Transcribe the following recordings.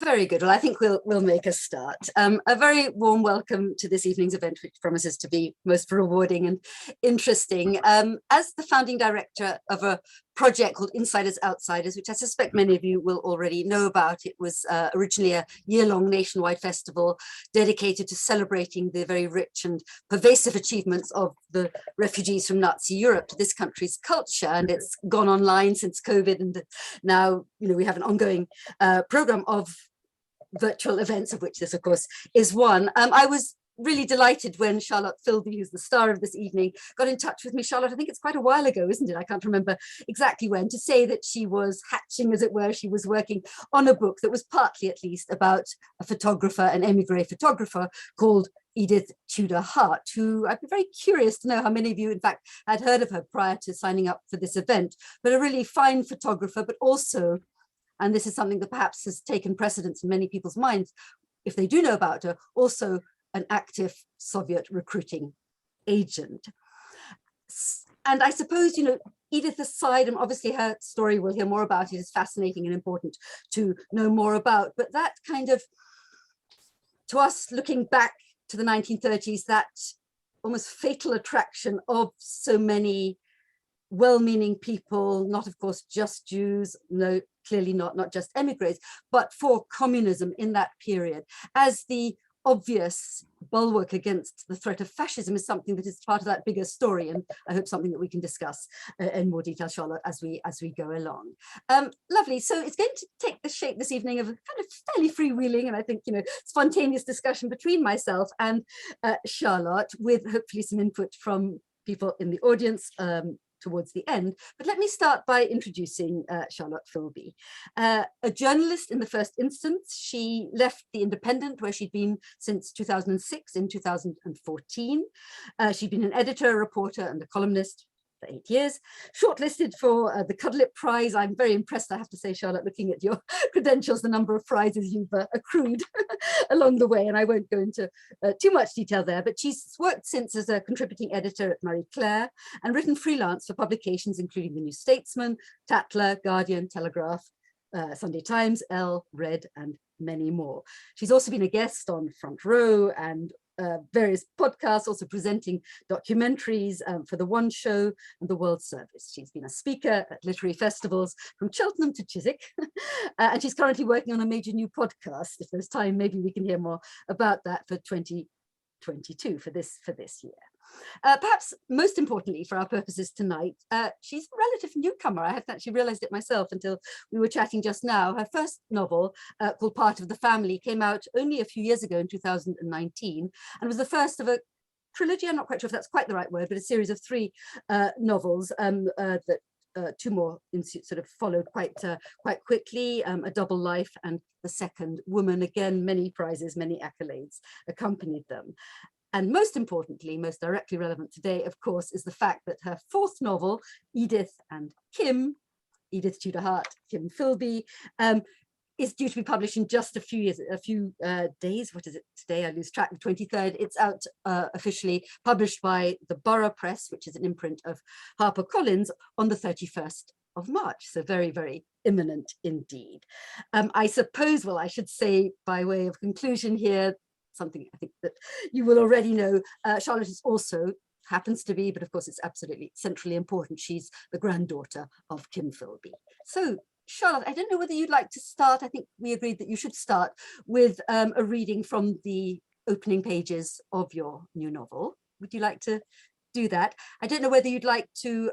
Very good. Well, I think we'll make a start. A very warm welcome to this evening's event, which promises to be most rewarding and interesting. As the founding director of a project called Insiders Outsiders, which I suspect many of you will already know about, it was originally a year-long nationwide festival dedicated to celebrating the very rich and pervasive achievements of the refugees from Nazi Europe to this country's culture, and it's gone online since COVID, and now we have an ongoing program of virtual events, of which this of course is one. I was really delighted when Charlotte Philby, who's the star of this evening, got in touch with me. Charlotte, I think it's quite a while ago, isn't it? I can't remember exactly when, to say that she was hatching, as it were. She was working on a book that was partly, at least, about a photographer, an émigré photographer called Edith Tudor-Hart, who I'd be very curious to know how many of you, in fact, had heard of her prior to signing up for this event, but a really fine photographer, but also, and this is something that perhaps has taken precedence in many people's minds, if they do know about her, also an active Soviet recruiting agent. And I suppose, Edith aside, and obviously her story, we'll hear more about it, is fascinating and important to know more about, but that kind of, to us looking back to the 1930s, that almost fatal attraction of so many well-meaning people, not of course just Jews, no, clearly not just emigres, but for communism in that period, as the obvious bulwark against the threat of fascism, is something that is part of that bigger story, and I hope something that we can discuss in more detail, Charlotte, as we go along. Lovely. So it's going to take the shape this evening of a kind of fairly freewheeling and I think spontaneous discussion between myself and Charlotte, with hopefully some input from people in the audience towards the end. But let me start by introducing Charlotte Philby. A journalist in the first instance, she left The Independent, where she'd been since 2006, in 2014. She'd been an editor, a reporter, and a columnist for 8 years, shortlisted for the Cudlip Prize. I'm very impressed, I have to say, Charlotte, looking at your credentials, the number of prizes you've accrued along the way, and I won't go into too much detail there, but she's worked since as a contributing editor at Marie Claire and written freelance for publications including The New Statesman, Tatler, Guardian, Telegraph, Sunday Times, Elle, Red, and many more. She's also been a guest on Front Row and various podcasts, also presenting documentaries for The One Show and The World Service. She's been a speaker at literary festivals from Cheltenham to Chiswick, and she's currently working on a major new podcast. If there's time, maybe we can hear more about that for 2022, for this year. Perhaps most importantly for our purposes tonight, she's a relative newcomer. I hadn't actually realized it myself until we were chatting just now. Her first novel, called Part of the Family, came out only a few years ago in 2019 and was the first of a trilogy. I'm not quite sure if that's quite the right word, but a series of 3 novels that two more sort of followed quite quickly, A Double Life and The Second Woman. Again, many prizes, many accolades accompanied them. And most importantly, most directly relevant today, of course, is the fact that her 4th novel, Edith and Kim, Edith Tudor-Hart, Kim Philby, is due to be published in just a few days. What is it today? I lose track. The 23rd. It's out officially, published by the Broder Press, which is an imprint of HarperCollins, on the 31st of March. So very, very imminent indeed. I suppose, well, I should say by way of conclusion here, something I think that you will already know, Charlotte is also, happens to be, but of course it's absolutely centrally important, she's the granddaughter of Kim Philby. So Charlotte, I don't know whether you'd like to start. I think we agreed that you should start with a reading from the opening pages of your new novel. Would you like to do that? I don't know whether you'd like to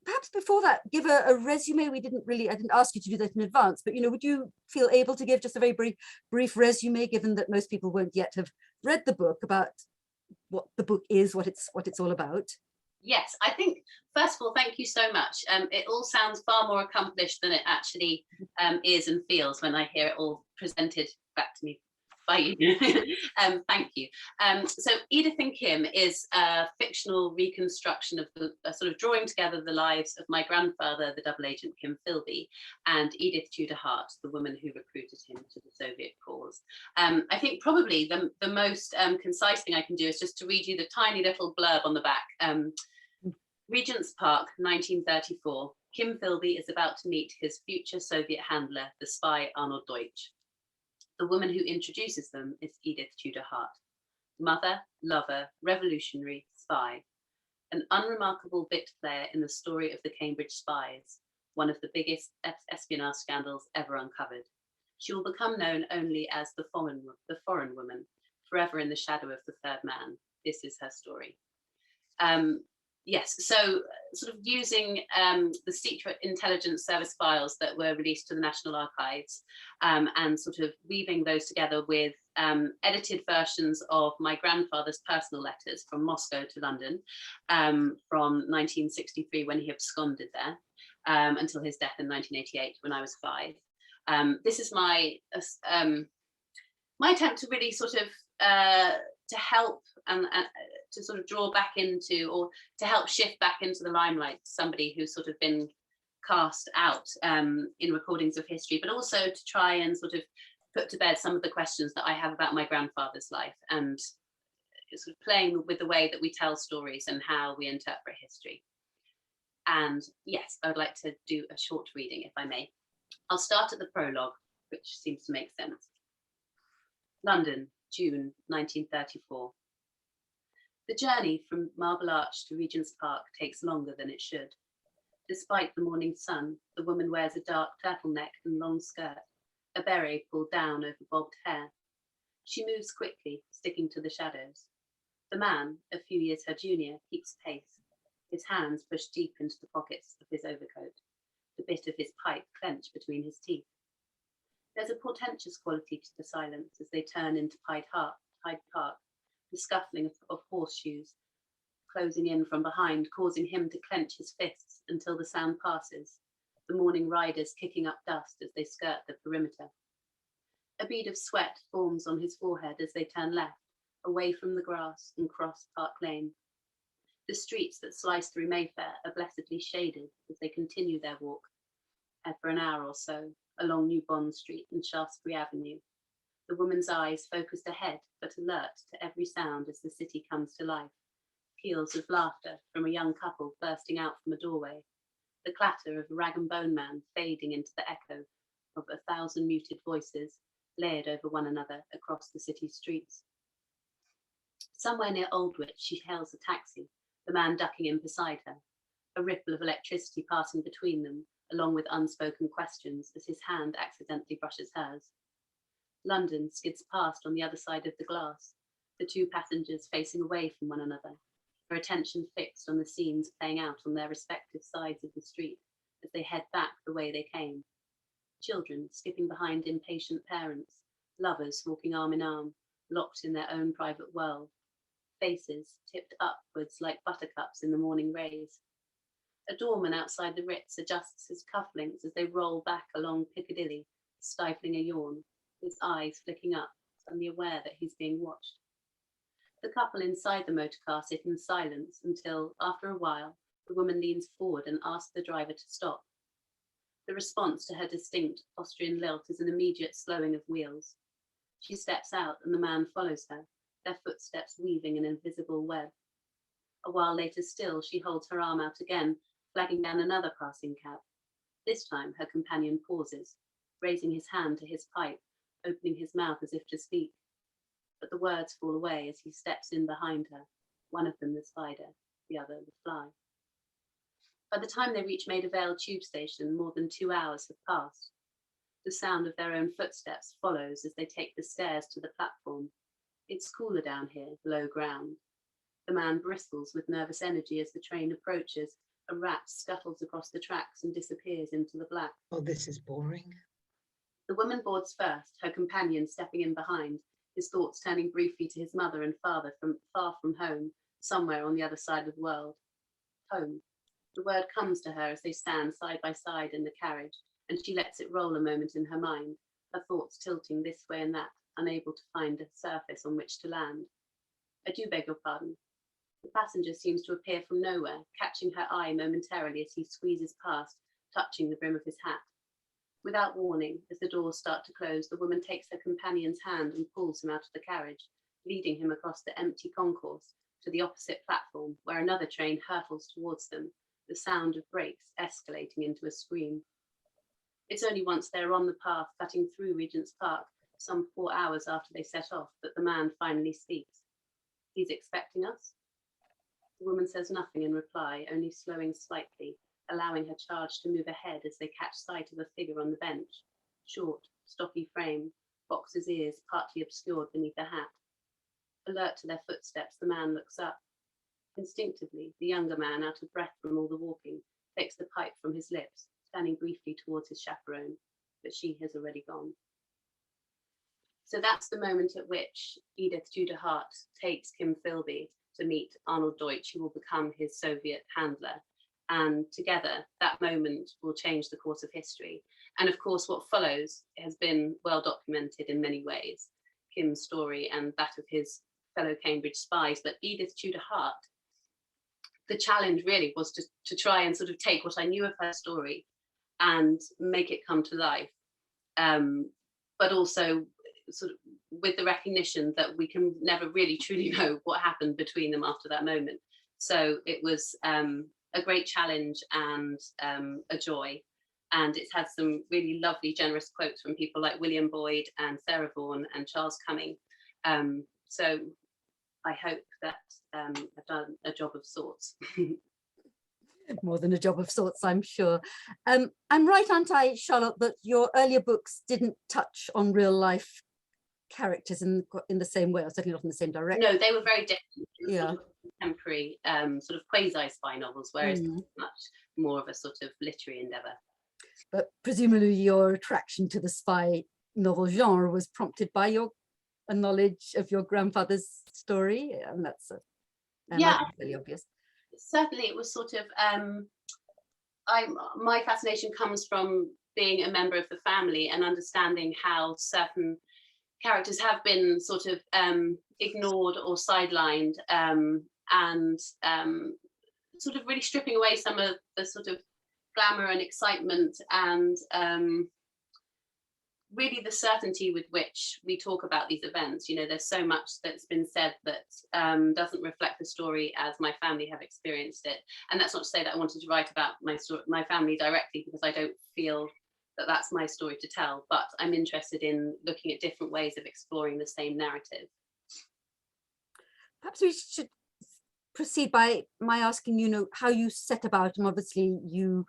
perhaps before that, give a resume. I didn't ask you to do that in advance, but would you feel able to give just a very brief resume, given that most people won't yet have read the book, about what the book is, what it's all about? Yes, I think, first of all, thank you so much. It all sounds far more accomplished than it actually is and feels when I hear it all presented back to me by you. Thank you. So Edith and Kim is a fictional reconstruction of a sort of drawing together the lives of my grandfather, the double agent Kim Philby, and Edith Tudor-Hart, the woman who recruited him to the Soviet cause. I think probably the most concise thing I can do is just to read you the tiny little blurb on the back. Regent's Park, 1934. Kim Philby is about to meet his future Soviet handler, the spy Arnold Deutsch. The woman who introduces them is Edith Tudor-Hart, mother, lover, revolutionary, spy, an unremarkable bit player in the story of the Cambridge spies, one of the biggest espionage scandals ever uncovered. She will become known only as the foreign woman, forever in the shadow of the third man. This is her story. Yes, so sort of using the secret intelligence service files that were released to the National Archives and sort of weaving those together with edited versions of my grandfather's personal letters from Moscow to London from 1963 when he absconded there until his death in 1988 when I was 5. This is my attempt to really sort of to help and to sort of draw back into, or to help shift back into the limelight, somebody who's sort of been cast out in recordings of history, but also to try and sort of put to bed some of the questions that I have about my grandfather's life, and sort of playing with the way that we tell stories and how we interpret history. And yes, I would like to do a short reading, if I may. I'll start at the prologue, which seems to make sense. London, June 1934. The journey from Marble Arch to Regent's Park takes longer than it should. Despite the morning sun, the woman wears a dark turtleneck and long skirt, a beret pulled down over bobbed hair. She moves quickly, sticking to the shadows. The man, a few years her junior, keeps pace, his hands pushed deep into the pockets of his overcoat, the bit of his pipe clenched between his teeth. There's a portentous quality to the silence as they turn into Hyde Park, the scuffling of horseshoes closing in from behind, causing him to clench his fists until the sound passes, the morning riders kicking up dust as they skirt the perimeter. A bead of sweat forms on his forehead as they turn left, away from the grass and cross Park Lane. The streets that slice through Mayfair are blessedly shaded as they continue their walk for an hour or so along New Bond Street and Shaftesbury Avenue. The woman's eyes focused ahead, but alert to every sound as the city comes to life. Peals of laughter from a young couple bursting out from a doorway. The clatter of a rag and bone man fading into the echo of 1,000 muted voices layered over one another across the city streets. Somewhere near Aldwych, she hails a taxi, the man ducking in beside her, a ripple of electricity passing between them, along with unspoken questions as his hand accidentally brushes hers. London skids past on the other side of the glass, the two passengers facing away from one another, their attention fixed on the scenes playing out on their respective sides of the street as they head back the way they came. Children skipping behind impatient parents, lovers walking arm in arm, locked in their own private world, faces tipped upwards like buttercups in the morning rays. A doorman outside the Ritz adjusts his cufflinks as they roll back along Piccadilly, stifling a yawn, his eyes flicking up, suddenly aware that he's being watched. The couple inside the motor car sit in silence until, after a while, the woman leans forward and asks the driver to stop. The response to her distinct Austrian lilt is an immediate slowing of wheels. She steps out and the man follows her, their footsteps weaving an invisible web. A while later still, she holds her arm out again, flagging down another passing cab. This time her companion pauses, raising his hand to his pipe, opening his mouth as if to speak. But the words fall away as he steps in behind her, one of them the spider, the other the fly. By the time they reach Maida Vale tube station, more than 2 hours have passed. The sound of their own footsteps follows as they take the stairs to the platform. It's cooler down here, below ground. The man bristles with nervous energy as the train approaches. A rat scuttles across the tracks and disappears into the black. Oh, this is boring. The woman boards first, her companion stepping in behind, his thoughts turning briefly to his mother and father from far from home, somewhere on the other side of the world. Home. The word comes to her as they stand side by side in the carriage, and she lets it roll a moment in her mind, her thoughts tilting this way and that, unable to find a surface on which to land. I do beg your pardon. The passenger seems to appear from nowhere, catching her eye momentarily as he squeezes past, touching the brim of his hat. Without warning, as the doors start to close, the woman takes her companion's hand and pulls him out of the carriage, leading him across the empty concourse to the opposite platform, where another train hurtles towards them, the sound of brakes escalating into a scream. It's only once they're on the path cutting through Regent's Park, some 4 hours after they set off, that the man finally speaks. He's expecting us? The woman says nothing in reply, only slowing slightly, allowing her charge to move ahead as they catch sight of a figure on the bench. Short, stocky frame, box's ears partly obscured beneath a hat. Alert to their footsteps, the man looks up. Instinctively, the younger man, out of breath from all the walking, takes the pipe from his lips, turning briefly towards his chaperone, but she has already gone. So that's the moment at which Edith Tudor-Hart takes Kim Philby to meet Arnold Deutsch, who will become his Soviet handler. And together, that moment will change the course of history. And of course, what follows has been well documented in many ways, Kim's story and that of his fellow Cambridge spies. But Edith Tudor-Hart, the challenge really was to try and sort of take what I knew of her story and make it come to life, but also sort of with the recognition that we can never really truly know what happened between them after that moment. So it was a great challenge and a joy. And it's had some really lovely, generous quotes from people like William Boyd and Sarah Vaughan and Charles Cumming. So I hope that I've done a job of sorts. More than a job of sorts, I'm sure. I'm right, aren't I, Charlotte, that your earlier books didn't touch on real life characters in the same way, or certainly not in the same direction? No, they were very different. Yeah. Sort of contemporary, sort of quasi-spy novels, whereas much more of a sort of literary endeavour. But presumably your attraction to the spy novel genre was prompted by a knowledge of your grandfather's story, and that's really obvious. Certainly, it was sort of. My fascination comes from being a member of the family and understanding how certain characters have been sort of ignored or sidelined, and sort of really stripping away some of the sort of glamour and excitement and really the certainty with which we talk about these events. You know, there's so much that's been said that doesn't reflect the story as my family have experienced it. And that's not to say that I wanted to write about my family directly, because I don't feel that that's my story to tell, but I'm interested in looking at different ways of exploring the same narrative. Perhaps we should proceed by my asking, how you set about, and obviously you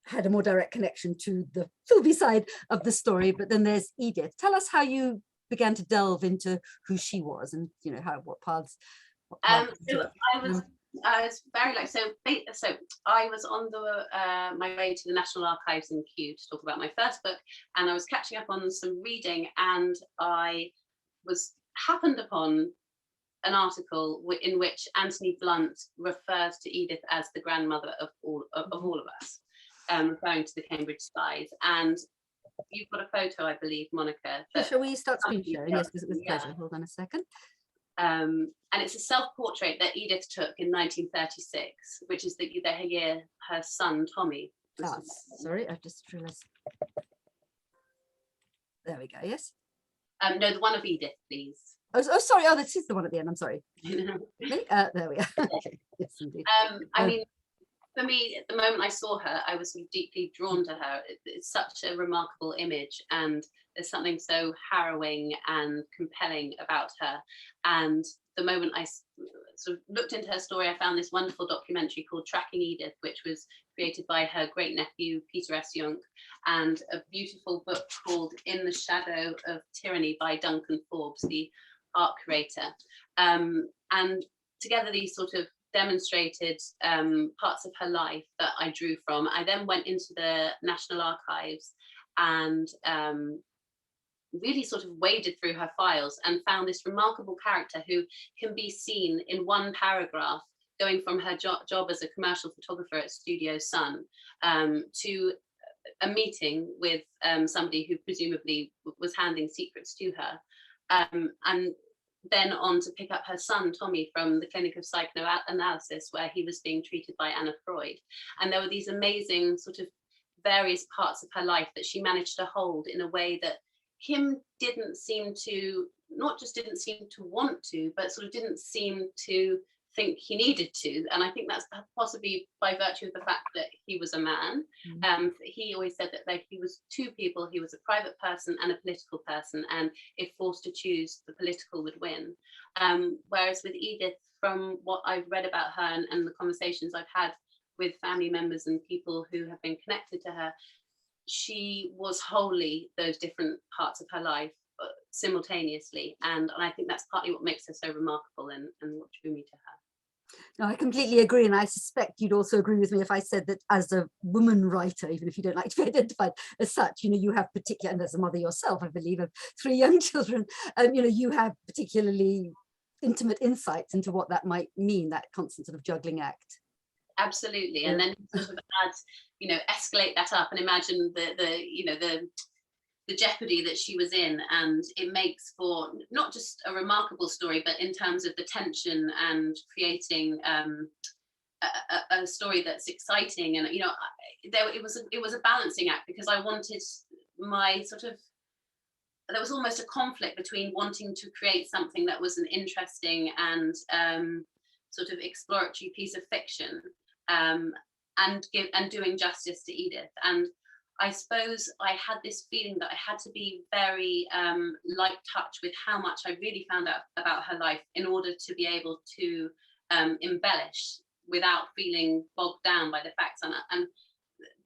had a more direct connection to the Philby side of the story, but then there's Edith. Tell us how you began to delve into who she was, and what paths. So I was very like so I was on my way to the National Archives in Kew to talk about my first book, and I was catching up on some reading, and I happened upon an article in which Anthony Blunt refers to Edith as the grandmother of all of us, referring to the Cambridge spies. And you've got a photo, I believe, Monica. Shall we start screen sharing? Yes, with pleasure. Hold on a second. And it's a self-portrait that Edith took in 1936, which is the year her son Tommy was born. Sorry, I've just realized. There we go. Yes. No, the one of Edith, please. Oh, sorry. Oh, this is the one at the end. I'm sorry. Okay, there we are. Okay. Yes, indeed. I mean, for me, at the moment I saw her, I was sort of deeply drawn to her. It's such a remarkable image, and there's something so harrowing and compelling about her. And the moment I sort of looked into her story, I found this wonderful documentary called Tracking Edith, which was created by her great nephew, Peter S. Junk, and a beautiful book called In the Shadow of Tyranny by Duncan Forbes, the art curator. And together these sort of demonstrated parts of her life that I drew from. I then went into the National Archives and really sort of waded through her files and found this remarkable character who can be seen in one paragraph, going from her job as a commercial photographer at Studio Sun to a meeting with somebody who presumably was handing secrets to her, and then on to pick up her son Tommy from the Clinic of Psychoanalysis, where he was being treated by Anna Freud. And there were these amazing sort of various parts of her life that she managed to hold in a way that Kim didn't seem to, not just didn't seem to want to, but sort of didn't seem to think he needed to, and I think that's possibly by virtue of the fact that he was a man. He always said that like he was two people. He was a private person and a political person, and if forced to choose, the political would win. Whereas with Edith, from what I've read about her and the conversations I've had with family members and people who have been connected to her, she was wholly those different parts of her life simultaneously, and I think that's partly what makes her so remarkable and what drew me to her. No, I completely agree, and I suspect you'd also agree with me if I said that as a woman writer, even if you don't like to be identified as such, you know, you have particular, and as a mother yourself, I believe, of 3 young children, you know, you have particularly intimate insights into what that might mean, that constant sort of juggling act. Absolutely, and then sort of add, you know, escalate that up and imagine the jeopardy that she was in, and it makes for not just a remarkable story, but in terms of the tension and creating a story that's exciting. And you know, it was a balancing act, because I wanted my sort of, there was almost a conflict between wanting to create something that was an interesting and sort of exploratory piece of fiction, and doing justice to Edith. And I suppose I had this feeling that I had to be very light touch with how much I really found out about her life in order to be able to embellish without feeling bogged down by the facts. And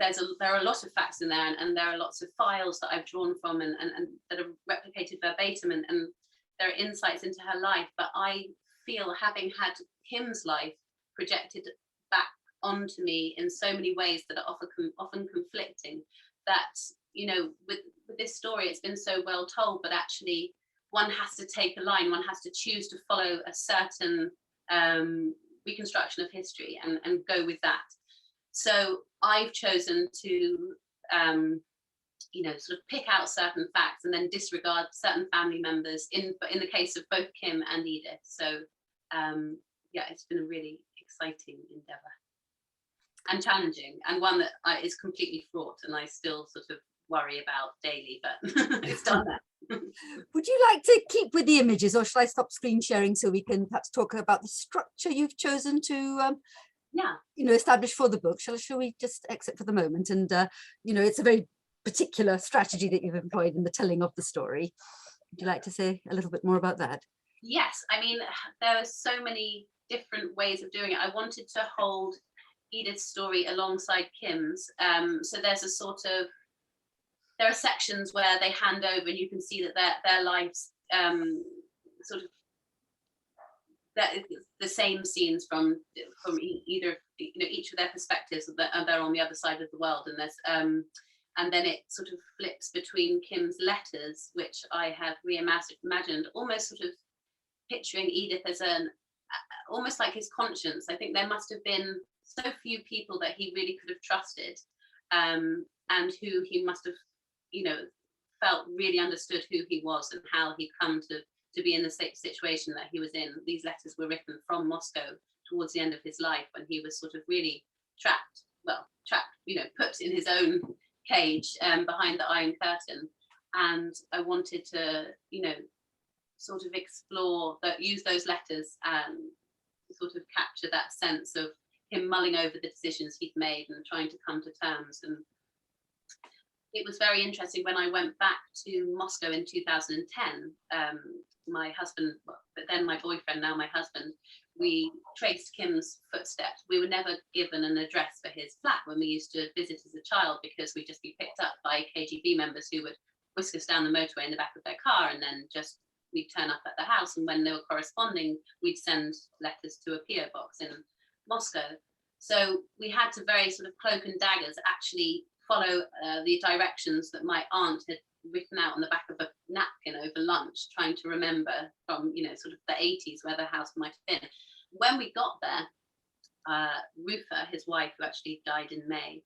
there are a lot of facts in there, and there are lots of files that I've drawn from and that are replicated verbatim, and there are insights into her life. But I feel, having had Kim's life projected back onto me in so many ways that are often conflicting, that, you know, with this story, it's been so well told, but actually one has to take a line, one has to choose to follow a certain reconstruction of history and go with that. So I've chosen to you know, sort of pick out certain facts and then disregard certain family members in the case of both Kim and Edith. So yeah, it's been a really exciting endeavor and challenging, and one that is completely fraught, and I still sort of worry about daily, but it's done that. Would you like to keep with the images, or shall I stop screen sharing so we can perhaps talk about the structure you've chosen to you know, establish for the book? Shall we just exit for the moment? And you know, it's a very particular strategy that you've employed in the telling of the story. Would you like to say a little bit more about that? Yes, I mean, there are so many different ways of doing it. I wanted to hold Edith's story alongside Kim's. So there's a sort of, there are sections where they hand over, and you can see that their lives sort of, the same scenes from either, you know, each of their perspectives, and they're on the other side of the world. And there's and then it sort of flips between Kim's letters, which I have reimagined, almost sort of picturing Edith as almost like his conscience. I think there must have been so few people that he really could have trusted, and who he must have, you know, felt really understood who he was and how he'd come to be in the situation that he was in. These letters were written from Moscow towards the end of his life, when he was sort of really trapped, you know, put in his own cage behind the Iron Curtain. And I wanted to, you know, sort of explore that, use those letters and sort of capture that sense of him mulling over the decisions he'd made and trying to come to terms. And it was very interesting when I went back to Moscow in 2010. My husband, but then my boyfriend, now my husband, we traced Kim's footsteps. We were never given an address for his flat when we used to visit as a child, because we'd just be picked up by KGB members who would whisk us down the motorway in the back of their car, and then just we'd turn up at the house, and when they were corresponding, we'd send letters to a PO box in Moscow. So we had to very sort of cloak and daggers actually follow the directions that my aunt had written out on the back of a napkin over lunch, trying to remember from, you know, sort of the 80s where the house might have been. When we got there, Rufa, his wife, who actually died in May,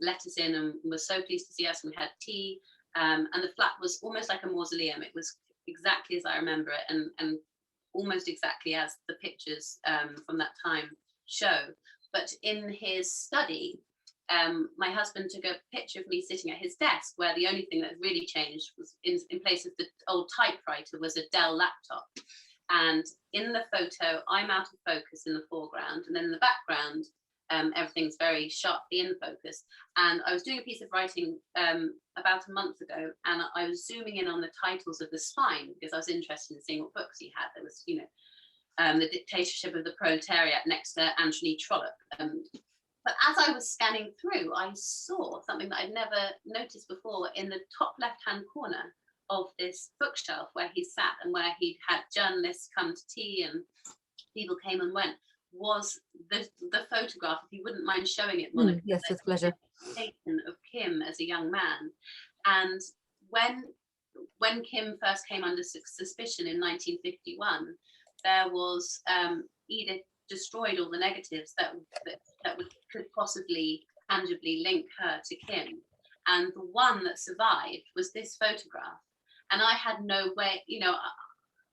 let us in and was so pleased to see us, and we had tea, and the flat was almost like a mausoleum. It was exactly as I remember it, and almost exactly as the pictures from that time show. But in his study, my husband took a picture of me sitting at his desk, where the only thing that really changed was in place of the old typewriter was a Dell laptop. And in the photo, I'm out of focus in the foreground, and then in the background, everything's very sharply in focus. And I was doing a piece of writing about a month ago, and I was zooming in on the titles of the spine because I was interested in seeing what books he had. There was, The Dictatorship of the Proletariat next to Anthony Trollope. But as I was scanning through, I saw something that I'd never noticed before in the top left-hand corner of this bookshelf where he sat and where he'd had journalists come to tea and people came and went, was the photograph, if you wouldn't mind showing it, Monica. Yes, with pleasure. Taken of Kim as a young man. And when Kim first came under suspicion in 1951, there was Edith destroyed all the negatives that could possibly tangibly link her to Kim. And the one that survived was this photograph. And I had no way,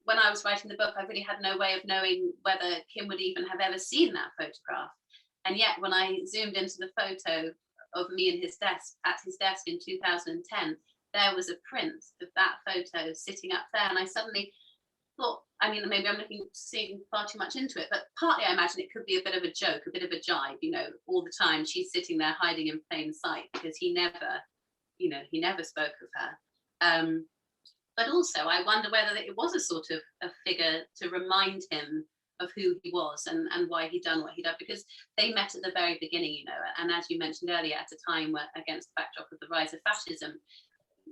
when I was writing the book, I really had no way of knowing whether Kim would even have ever seen that photograph. And yet when I zoomed into the photo of me and at his desk in 2010, there was a print of that photo sitting up there. And I suddenly thought, maybe I'm seeing far too much into it, but partly I imagine it could be a bit of a joke, a bit of a jibe, all the time she's sitting there hiding in plain sight because he never spoke of her. But also I wonder whether it was a sort of a figure to remind him of who he was and why he'd done what he'd done, because they met at the very beginning, and as you mentioned earlier, at a time where, against the backdrop of the rise of fascism,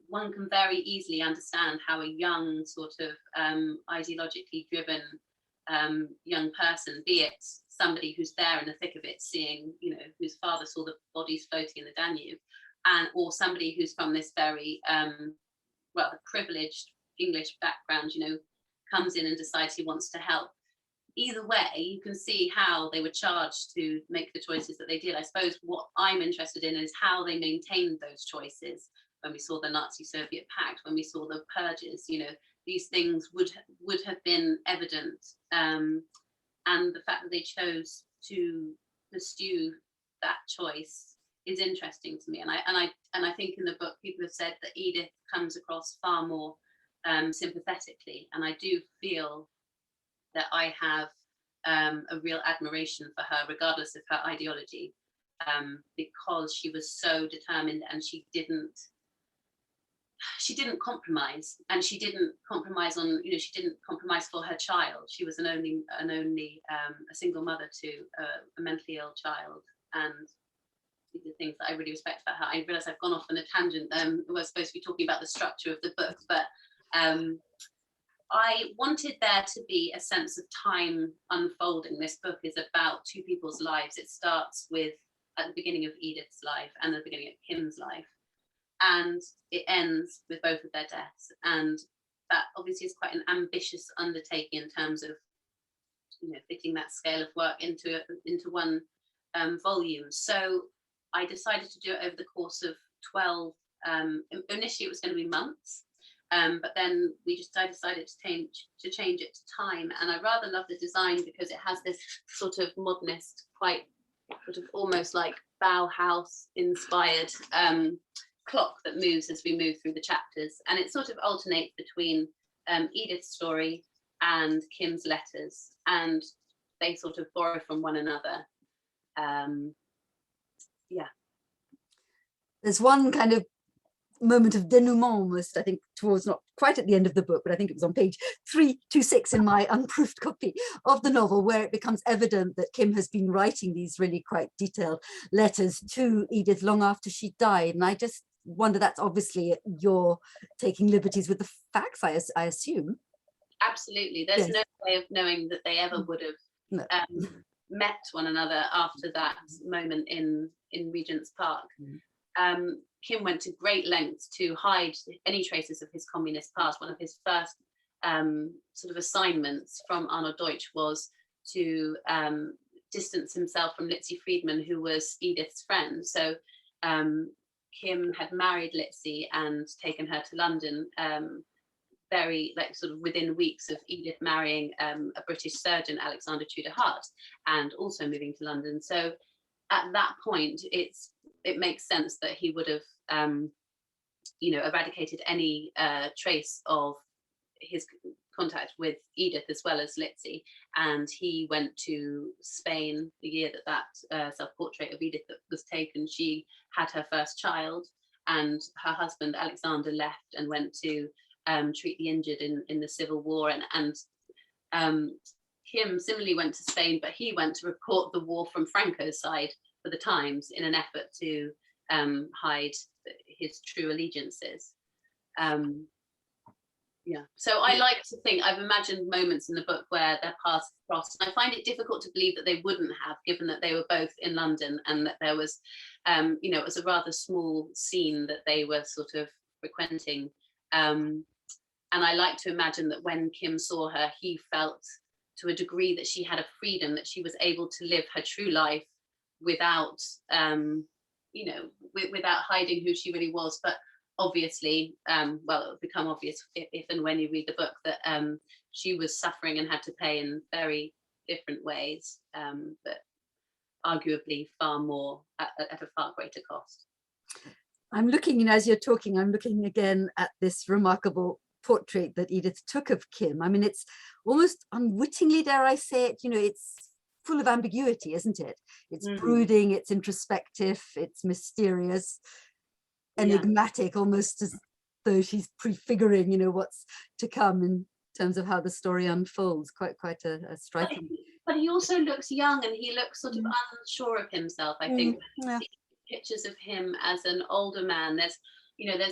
one can very easily understand how a young sort of ideologically driven young person, be it somebody who's there in the thick of it, seeing, whose father saw the bodies floating in the Danube, or somebody who's from this very the privileged English background, comes in and decides he wants to help. Either way, you can see how they were charged to make the choices that they did. I suppose what I'm interested in is how they maintained those choices. When we saw the Nazi-Soviet pact, when we saw the purges, these things would have been evident. And the fact that they chose to pursue that choice is interesting to me. And I think in the book, people have said that Edith comes across far more sympathetically. And I do feel that I have a real admiration for her, regardless of her ideology, because she was so determined and she didn't compromise, and she didn't compromise on, she didn't compromise for her child. She was a single mother to a mentally ill child, and these are things that I really respect about her. I realize I've gone off on a tangent. We're supposed to be talking about the structure of the book, but I wanted there to be a sense of time unfolding. This book is about two people's lives. It starts with at the beginning of Edith's life and the beginning of Kim's life, and it ends with both of their deaths. And that obviously is quite an ambitious undertaking in terms of, fitting that scale of work into one volume. So I decided to do it over the course of 12. Initially, it was going to be months, but then I decided to change it to time. And I rather love the design because it has this sort of modernist, quite sort of almost like Bauhaus inspired clock that moves as we move through the chapters, and it sort of alternates between Edith's story and Kim's letters, and they sort of borrow from one another. There's one kind of moment of denouement almost, I think, towards, not quite at the end of the book, but I think it was on page 326 in my unproofed copy of the novel, where it becomes evident that Kim has been writing these really quite detailed letters to Edith long after she died. And I just wonder, that's obviously you're taking liberties with the facts, I assume. Absolutely. There's no way of knowing that they ever would have met one another after that moment in Regent's Park. Kim went to great lengths to hide any traces of his communist past. One of his first sort of assignments from Arnold Deutsch was to distance himself from Litzy Friedman, who was Edith's friend. So Kim had married Litzy and taken her to London very, sort of within weeks of Edith marrying a British surgeon, Alexander Tudor-Hart, and also moving to London. So at that point, it makes sense that he would have eradicated any trace of contact with Edith as well as Litzy, and he went to Spain the year that self-portrait of Edith was taken. She had her first child, and her husband Alexander left and went to treat the injured in the Civil War, and Kim similarly went to Spain, but he went to report the war from Franco's side for the Times in an effort to hide his true allegiances. Yeah, so I like to think, I've imagined moments in the book where their paths crossed. I find it difficult to believe that they wouldn't have, given that they were both in London and that there was, it was a rather small scene that they were sort of frequenting. And I like to imagine that when Kim saw her, he felt to a degree that she had a freedom, that she was able to live her true life without, without hiding who she really was. But obviously, it'll become obvious if and when you read the book that she was suffering and had to pay in very different ways, but arguably far more at a far greater cost. I'm looking, as you're talking, I'm looking again at this remarkable portrait that Edith took of Kim. I mean, it's almost unwittingly, dare I say it, it's full of ambiguity, isn't it? It's brooding, it's introspective, it's mysterious, enigmatic, almost as though she's prefiguring, what's to come in terms of how the story unfolds. Quite a striking. But he also looks young, and he looks sort of unsure of himself. I think pictures of him as an older man. There's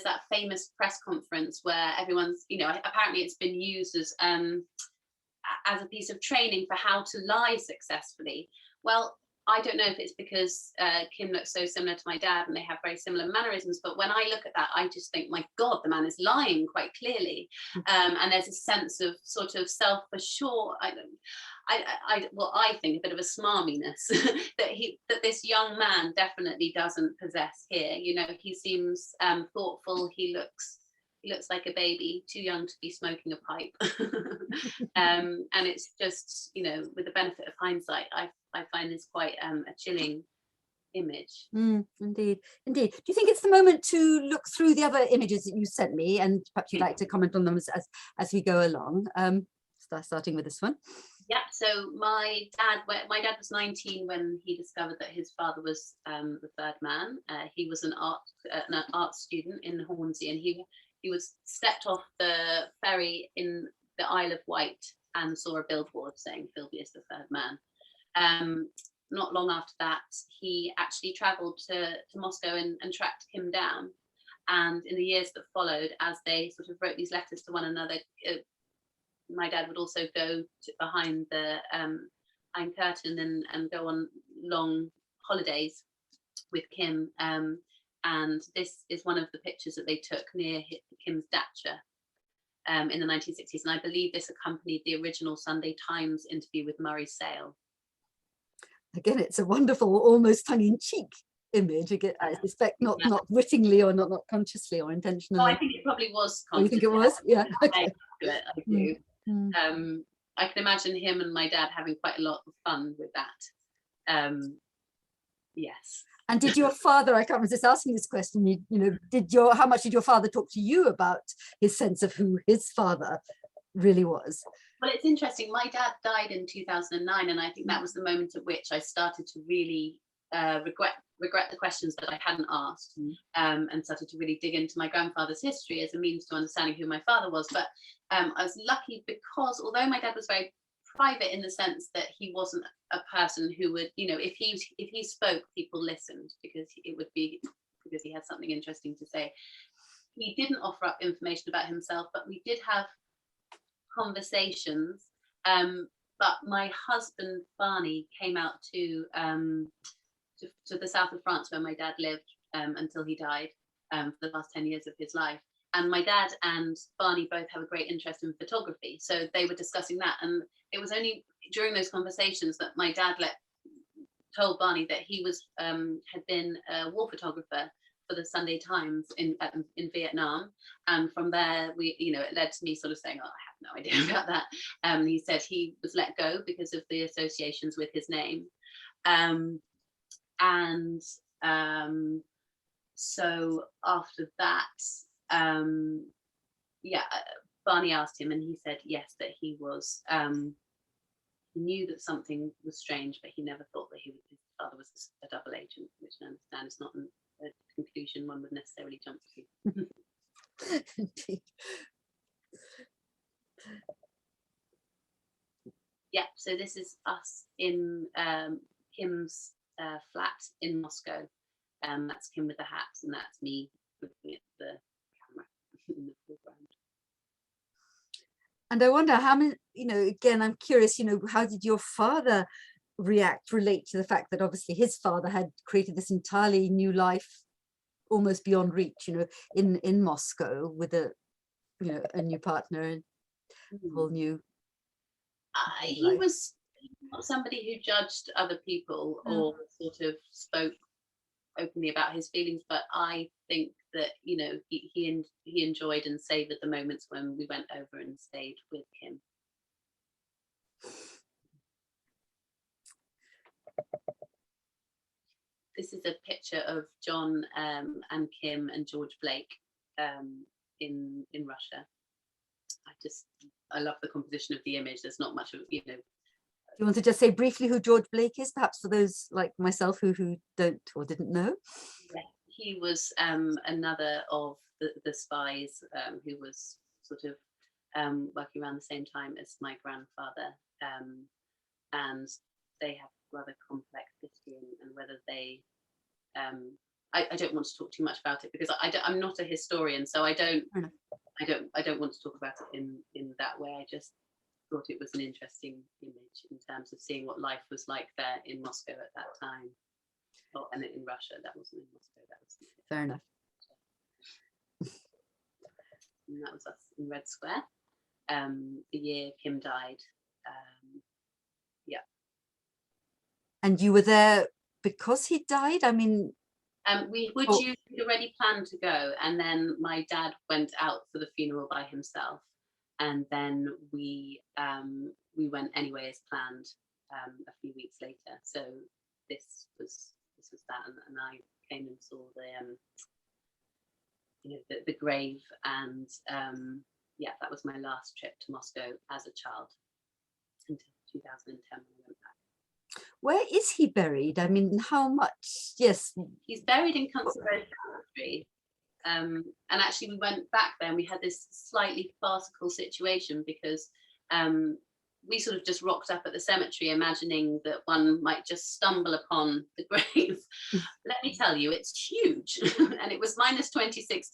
that famous press conference where everyone's, apparently it's been used as a piece of training for how to lie successfully. Well, I don't know if it's because Kim looks so similar to my dad and they have very similar mannerisms, but when I look at that, I just think, my God, the man is lying quite clearly. And there's a sense of sort of self-assured, I think a bit of a smarminess that this young man definitely doesn't possess here. He seems thoughtful. He looks like a baby, too young to be smoking a pipe. And it's just, with the benefit of hindsight, I find this quite a chilling image. Indeed. Do you think it's the moment to look through the other images that you sent me, and perhaps you'd like to comment on them as we go along? Starting with this one. Yeah, so my dad was 19 when he discovered that his father was the third man. He was an art student in Hornsey, and he was stepped off the ferry in the Isle of Wight and saw a billboard saying Philby is the third man. Not long after that, he actually travelled to Moscow and tracked Kim down. And in the years that followed, as they sort of wrote these letters to one another, my dad would also go behind the Iron Curtain and go on long holidays with Kim. And this is one of the pictures that they took near Kim's dacha in the 1960s. And I believe this accompanied the original Sunday Times interview with Murray Sale. Again, it's a wonderful, almost tongue-in-cheek image. Again, I suspect not wittingly or not consciously or intentionally. No, I think it probably was conscious. Oh, you think it was? Yeah. Okay. I do. I can imagine him and my dad having quite a lot of fun with that. Yes. And did your father, I can't resist asking this question, how much did your father talk to you about his sense of who his father really was? Well, it's interesting. My dad died in 2009, and I think that was the moment at which I started to really regret the questions that I hadn't asked, and started to really dig into my grandfather's history as a means to understanding who my father was. But I was lucky because although my dad was very private in the sense that he wasn't a person who would, if he spoke, people listened because he had something interesting to say. He didn't offer up information about himself, but we did have conversations. But my husband Barney came out to the south of France where my dad lived until he died for the last 10 years of his life. And my dad and Barney both have a great interest in photography, so they were discussing that. And it was only during those conversations that my dad told Barney that he had been a war photographer for the Sunday Times in Vietnam. And from there, it led to me sort of saying, oh, I have no idea about that. He said he was let go because of the associations with his name. So after that, Barney asked him, and he said yes, that he was he knew that something was strange, but he never thought that his father was a double agent, which I understand is not a conclusion one would necessarily jump to. Indeed. Yeah, so this is us in Kim's flat in Moscow. That's Kim with the hat, and that's me looking at the camera in the foreground. And I wonder how many, again, I'm curious, how did your father relate to the fact that obviously his father had created this entirely new life, almost beyond reach, in Moscow with a new partner and a whole new He life. was not somebody who judged other people or sort of spoke openly about his feelings, but I think that he enjoyed and savoured the moments when we went over and stayed with Kim. This is a picture of John and Kim and George Blake in Russia. I love the composition of the image. There's not much of, Do you want to just say briefly who George Blake is, perhaps for those like myself who don't or didn't know? Yeah, he was another of the spies who was sort of working around the same time as my grandfather, and they have rather complex history, and whether they I don't want to talk too much about it because I'm not a historian, so I don't want to talk about it in that way. I just thought it was an interesting image in terms of seeing what life was like there in Moscow at that time. Oh, and in Russia, that wasn't in Moscow. That was fair enough. And that was us in Red Square. The year Kim died. Yeah. And you were there because he died? I mean, we'd already planned to go, and then my dad went out for the funeral by himself, and then we went anyway as planned a few weeks later. So this was that, and I came and saw the grave, and yeah, that was my last trip to Moscow as a child until 2010 when I went back. Where is he buried? I mean, how much? Yes, he's buried in Council Road Cemetery. And actually we went back there and we had this slightly farcical situation because we sort of just rocked up at the cemetery imagining that one might just stumble upon the grave. Let me tell you, it's huge. And it was minus 26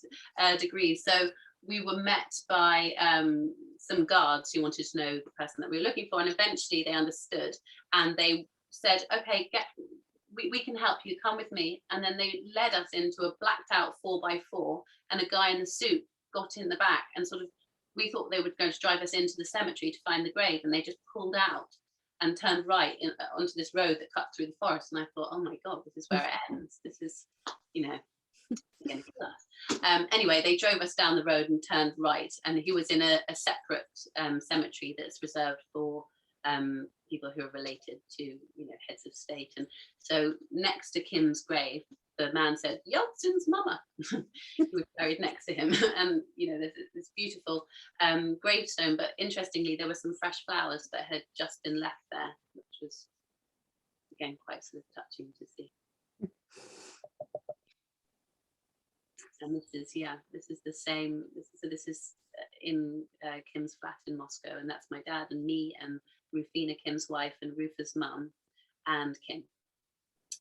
degrees. So we were met by some guards who wanted to know the person that we were looking for, and eventually they understood and they said, okay, we can help you, come with me. And then they led us into a blacked out 4x4, and a guy in the suit got in the back, and sort of we thought they were going to drive us into the cemetery to find the grave, and they just pulled out and turned right onto this road that cut through the forest. And I thought, oh my God, this is where it ends. This is, going to kill us. Anyway, they drove us down the road and turned right, and he was in a separate cemetery that's reserved for people who are related to heads of state. And so next to Kim's grave, the man said, Yeltsin's mama. He was buried next to him. And there's this beautiful gravestone, but interestingly there were some fresh flowers that had just been left there, which was again quite sort of touching to see. And this is the same. This is in Kim's flat in Moscow, and that's my dad and me and Rufina, Kim's wife, and Rufa's mum, and Kim.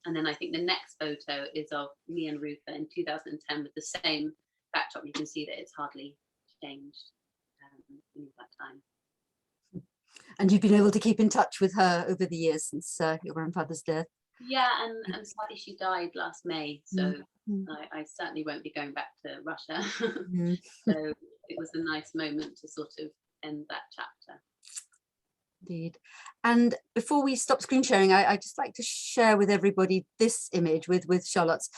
And then I think the next photo is of me and Rufa in 2010 with the same backdrop. You can see that it's hardly changed in that time. And you've been able to keep in touch with her over the years since your grandfather's death? Yeah, and sadly she died last May, so I certainly won't be going back to Russia. So it was a nice moment to sort of end that chapter. Indeed. And before we stop screen sharing, I just like to share with everybody this image with Charlotte's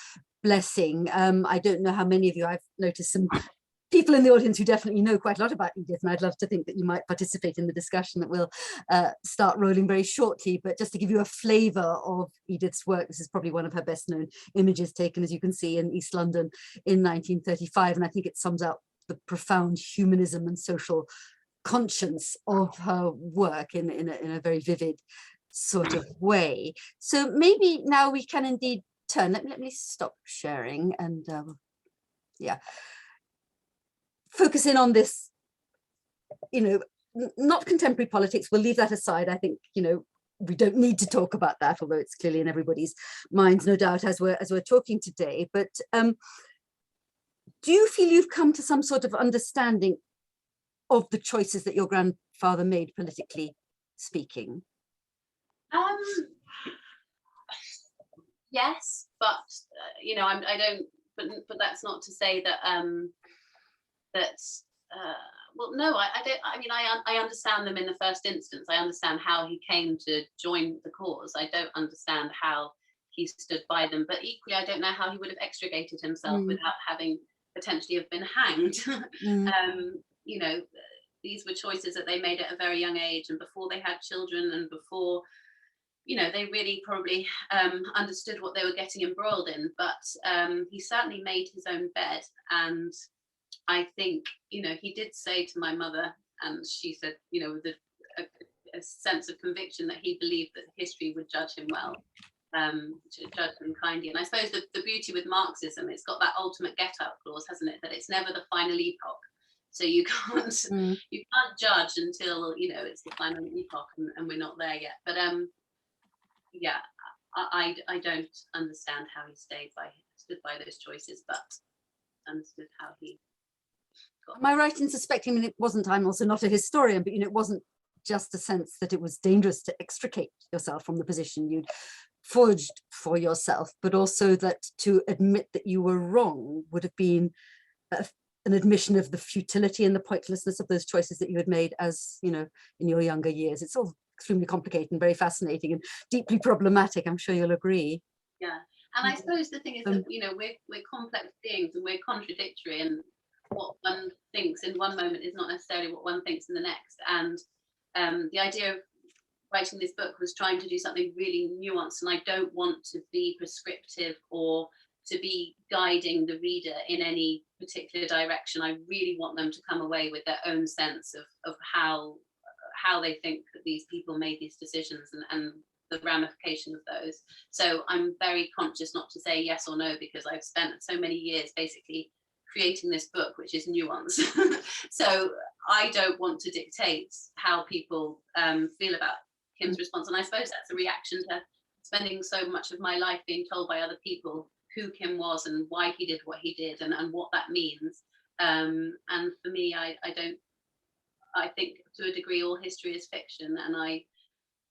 blessing. I don't know how many of you, I've noticed some people in the audience who definitely know quite a lot about Edith, and I'd love to think that you might participate in the discussion that will start rolling very shortly. But just to give you a flavour of Edith's work, this is probably one of her best known images taken, as you can see, in East London in 1935, and I think it sums up the profound humanism and social conscience of her work in a very vivid sort of way. So maybe now we can indeed turn, let me stop sharing and yeah, focus in on this, you know, not contemporary politics. We'll leave that aside. I think, you know, we don't need to talk about that, although it's clearly in everybody's minds, no doubt, as we're talking today. But do you feel you've come to some sort of understanding of the choices that your grandfather made, politically speaking? Yes, but you know, I don't. But that's not to say that well, no, I don't. I mean, I understand them in the first instance. I understand how he came to join the cause. I don't understand how he stood by them. But equally, I don't know how he would have extricated himself without having potentially have been hanged. You know, these were choices that they made at a very young age, and before they had children, and before, you know, they really probably understood what they were getting embroiled in. But he certainly made his own bed, and I think, you know, he did say to my mother, and she said, you know, with a sense of conviction that he believed that history would judge him well, judge him kindly. And I suppose the beauty with Marxism, it's got that ultimate get-out clause, hasn't it? That it's never the final epoch. So you can't judge until, you know, it's the final epoch, and we're not there yet. But yeah, I don't understand how he stood by those choices, but understood how he. Am I right in suspecting, I mean, it wasn't, I'm also not a historian, but, you know, it wasn't just a sense that it was dangerous to extricate yourself from the position you'd forged for yourself, but also that to admit that you were wrong would have been an admission of the futility and the pointlessness of those choices that you had made as, you know, in your younger years. It's all extremely complicated and very fascinating and deeply problematic. I'm sure you'll agree. Yeah, and I suppose the thing is that, you know, we're complex beings and we're contradictory, and what one thinks in one moment is not necessarily what one thinks in the next. And the idea of writing this book was trying to do something really nuanced, and I don't want to be prescriptive or to be guiding the reader in any particular direction. I really want them to come away with their own sense of how they think that these people made these decisions and the ramifications of those. So I'm very conscious not to say yes or no, because I've spent so many years basically creating this book, which is nuance. So I don't want to dictate how people feel about Kim's response. And I suppose that's a reaction to spending so much of my life being told by other people who Kim was and why he did what he did and what that means. And for me, I think to a degree all history is fiction, and I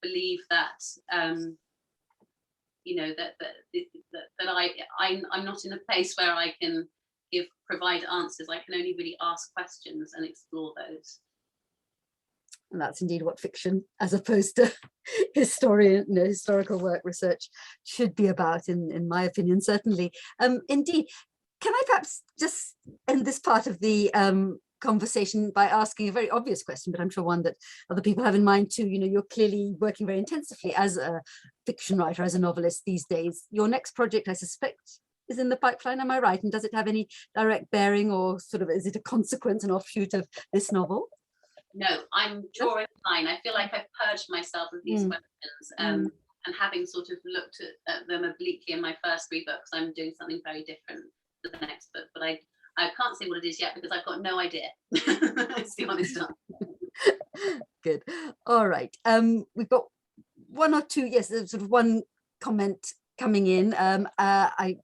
believe that you know, that I'm not in a place where I can provide answers. I can only really ask questions and explore those. And that's indeed what fiction, as opposed to historical work, research, should be about, in my opinion, certainly. Indeed, can I perhaps just end this part of the conversation by asking a very obvious question, but I'm sure one that other people have in mind too. You know, you're clearly working very intensively as a fiction writer, as a novelist these days. Your next project, I suspect, is in the pipeline, am I right? And does it have any direct bearing, or sort of, is it a consequence, an offshoot of this novel? No, I'm drawing a line. I feel like I've purged myself of these questions, and having sort of looked at them obliquely in my first 3 books, I'm doing something very different for the next book, but I can't say what it is yet because I've got no idea. It's the honest answer. Good. All right. We've got one or two, yes, there's sort of one comment coming in. I